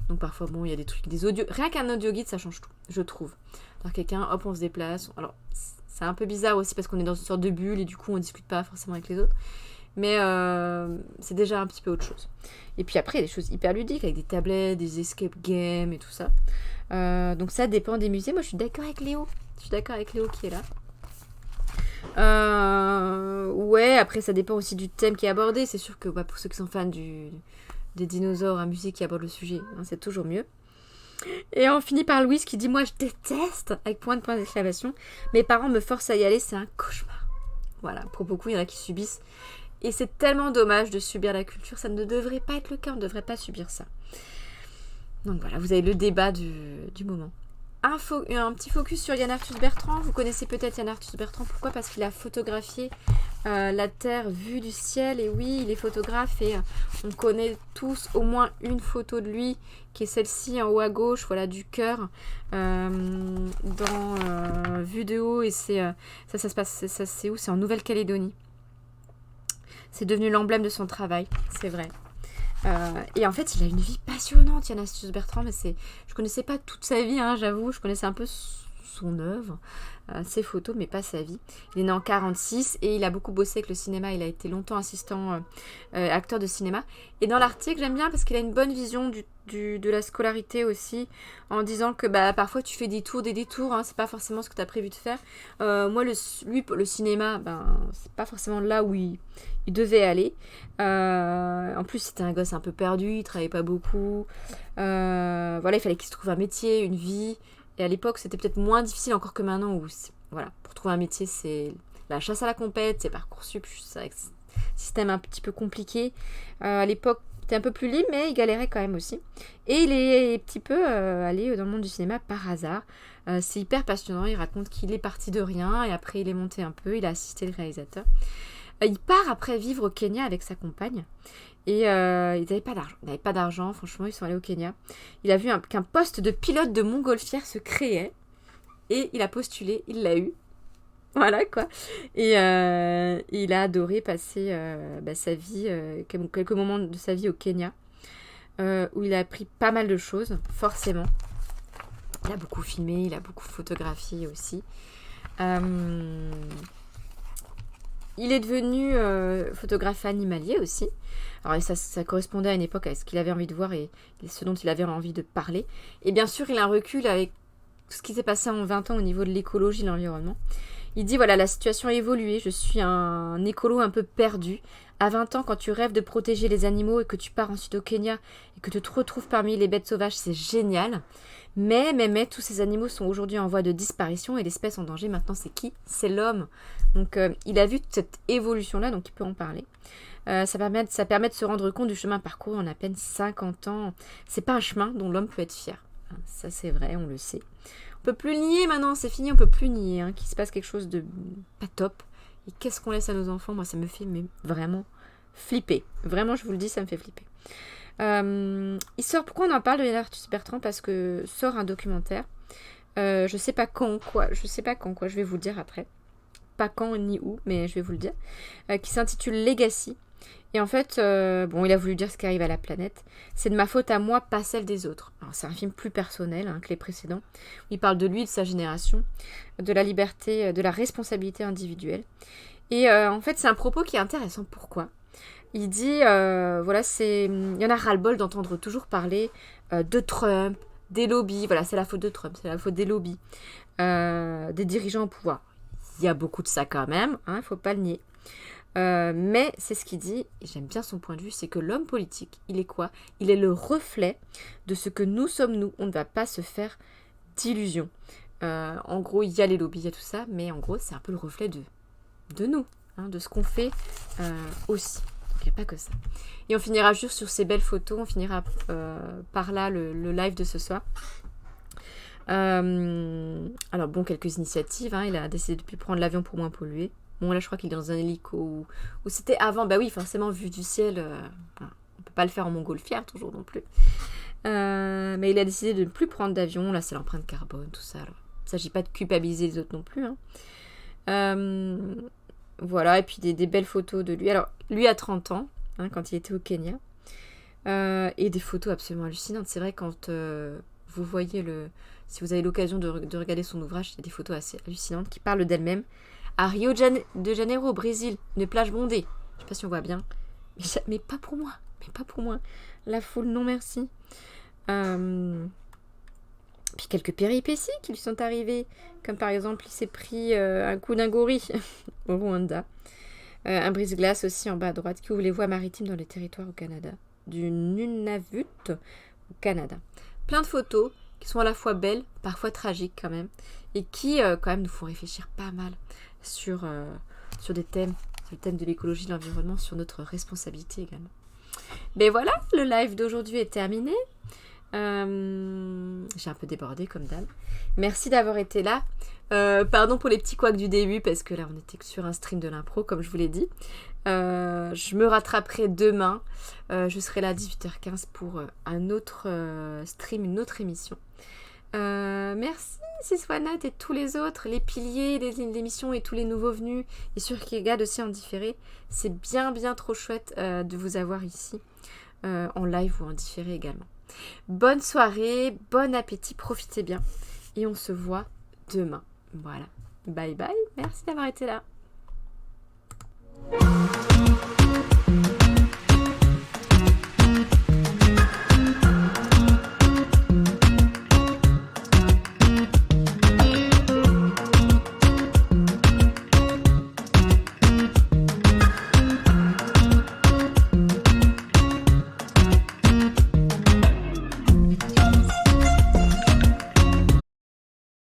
Donc parfois, bon, il y a des trucs, des audios. Rien qu'un audio guide, ça change tout, je trouve. Alors quelqu'un, hop, on se déplace. Alors, c'est un peu bizarre aussi parce qu'on est dans une sorte de bulle et du coup, on discute pas forcément avec les autres. Mais c'est déjà un petit peu autre chose. Et puis après, il y a des choses hyper ludiques avec des tablettes, des escape games et tout ça. Donc ça dépend des musées. Moi, je suis d'accord avec Léo. Je suis d'accord avec Léo qui est là. Ouais, après, ça dépend aussi du thème qui est abordé. C'est sûr que pour ceux qui sont fans des dinosaures, un musée qui aborde le sujet, c'est toujours mieux. Et on finit par Louise qui dit « Moi, je déteste !» avec point d'exclamation. Mes parents me forcent à y aller, c'est un cauchemar. Voilà, pour beaucoup, il y en a qui subissent. Et c'est tellement dommage de subir la culture. Ça ne devrait pas être le cas, on ne devrait pas subir ça. Donc voilà, vous avez le débat du moment. Un petit focus sur Yann Arthus Bertrand. Vous connaissez peut-être Yann Arthus Bertrand. Pourquoi? Parce qu'il a photographié La Terre vue du ciel. Et oui, il est photographe et on connaît tous au moins une photo de lui, qui est celle-ci en haut à gauche, voilà, du cœur, dans vue de haut. Et ça se passe, c'est où? C'est en Nouvelle-Calédonie. C'est devenu l'emblème de son travail, c'est vrai. Et en fait, il a une vie passionnante, Yann Arthus-Bertrand, mais je connaissais pas toute sa vie, hein, j'avoue, je connaissais un peu son œuvre, ses photos, mais pas sa vie. Il est né en 1946 et il a beaucoup bossé avec le cinéma, il a été longtemps assistant acteur de cinéma. Et dans l'article, j'aime bien parce qu'il a une bonne vision de la scolarité aussi, en disant que parfois tu fais des détours, hein, c'est pas forcément ce que tu as prévu de faire. Moi, le cinéma, c'est pas forcément là où il devait aller. En plus, c'était un gosse un peu perdu, il travaillait pas beaucoup. Voilà, il fallait qu'il se trouve un métier, une vie. Et à l'époque, c'était peut-être moins difficile encore que maintenant où, voilà, pour trouver un métier, c'est la chasse à la compète, c'est Parcoursup, c'est un système un petit peu compliqué. À l'époque, c'était un peu plus libre, mais il galérait quand même aussi. Et il est un petit peu allé dans le monde du cinéma par hasard. C'est hyper passionnant, il raconte qu'il est parti de rien et après il est monté un peu, il a assisté le réalisateur. Il part après vivre au Kenya avec sa compagne. Et ils n'avaient pas d'argent, franchement, ils sont allés au Kenya. Il a vu qu'un poste de pilote de montgolfière se créait. Et il a postulé, il l'a eu. Voilà, quoi. Et il a adoré passer sa vie, quelques moments de sa vie au Kenya, où il a appris pas mal de choses, forcément. Il a beaucoup filmé, il a beaucoup photographié aussi. Il est devenu photographe animalier aussi. Alors ça correspondait à une époque à ce qu'il avait envie de voir et ce dont il avait envie de parler. Et bien sûr, il a un recul avec tout ce qui s'est passé en 20 ans au niveau de l'écologie et de l'environnement. Il dit, voilà, la situation a évolué, je suis un écolo un peu perdu. À 20 ans, quand tu rêves de protéger les animaux et que tu pars ensuite au Kenya et que tu te retrouves parmi les bêtes sauvages, c'est génial. Mais, tous ces animaux sont aujourd'hui en voie de disparition et l'espèce en danger, maintenant, c'est qui? C'est l'homme. Donc, il a vu cette évolution-là, donc il peut en parler. Ça permet de se rendre compte du chemin parcouru en à peine 50 ans. C'est pas un chemin dont l'homme peut être fier. Ça, c'est vrai, on le sait. On peut plus nier maintenant, c'est fini, on peut plus nier qu'il se passe quelque chose de pas top. Et qu'est-ce qu'on laisse à nos enfants? Moi, ça me fait vraiment flipper. Vraiment, je vous le dis, ça me fait flipper. Pourquoi on en parle de Yann Arthus-Bertrand? Parce que sort un documentaire. Je sais pas quand, quoi. Je vais vous le dire après. Pas quand ni où, mais je vais vous le dire. Qui s'intitule Legacy. Et en fait, il a voulu dire ce qui arrive à la planète. C'est de ma faute à moi, pas celle des autres. Alors, c'est un film plus personnel que les précédents. Il parle de lui, de sa génération, de la liberté, de la responsabilité individuelle. Et en fait, c'est un propos qui est intéressant. Pourquoi? Il dit, il y en a ras-le-bol d'entendre toujours parler de Trump, des lobbies. Voilà, c'est la faute de Trump, c'est la faute des lobbies, des dirigeants au pouvoir. Il y a beaucoup de ça quand même, il ne faut pas le nier. Mais c'est ce qu'il dit, et j'aime bien son point de vue, c'est que l'homme politique, il est quoi? Il est le reflet de ce que nous sommes nous. On ne va pas se faire d'illusions. En gros, il y a les lobbies, il y a tout ça, mais en gros, c'est un peu le reflet de nous, de ce qu'on fait aussi. Donc, il n'y a pas que ça. Et on finira juste sur ces belles photos, on finira par là le live de ce soir. Alors bon, quelques initiatives, il a décidé de ne plus prendre l'avion pour moins polluer. Bon, là je crois qu'il est dans un hélico où c'était avant, oui, forcément, vue du ciel, on peut pas le faire en montgolfière toujours non plus. Mais il a décidé de ne plus prendre d'avion, là c'est l'empreinte carbone, tout ça. Alors, il ne s'agit pas de culpabiliser les autres non plus. Voilà, et puis des belles photos de lui. Alors, lui a 30 ans, quand il était au Kenya. Et des photos absolument hallucinantes. C'est vrai, quand vous voyez si vous avez l'occasion de regarder son ouvrage, il y a des photos assez hallucinantes qui parlent d'elle-même. À Rio de Janeiro, au Brésil, une plage bondée. Je sais pas si on voit bien. Mais pas pour moi. La foule, non merci. Puis quelques péripéties qui lui sont arrivées. Comme par exemple, il s'est pris un coup d'un gorille au Rwanda. Un brise-glace aussi en bas à droite qui ouvre les voies maritimes dans les territoires au Canada. Du Nunavut au Canada. Plein de photos qui sont à la fois belles, parfois tragiques quand même, et qui quand même nous font réfléchir pas mal sur des thèmes, sur le thème de l'écologie, de l'environnement, sur notre responsabilité également. Mais voilà, le live d'aujourd'hui est terminé. J'ai un peu débordé comme d'hab. Merci d'avoir été là. Pardon pour les petits couacs du début parce que là on était que sur un stream de l'impro comme je vous l'ai dit. Je me rattraperai demain. Je serai là à 18h15 pour un autre stream, une autre émission. Merci Siswanat et tous les autres, les piliers l'émission et tous les nouveaux venus et sur qui regarde aussi en différé. C'est bien trop chouette de vous avoir ici en live ou en différé également. Bonne soirée, bon appétit, profitez bien et on se voit demain. Voilà, bye bye, merci d'avoir été là.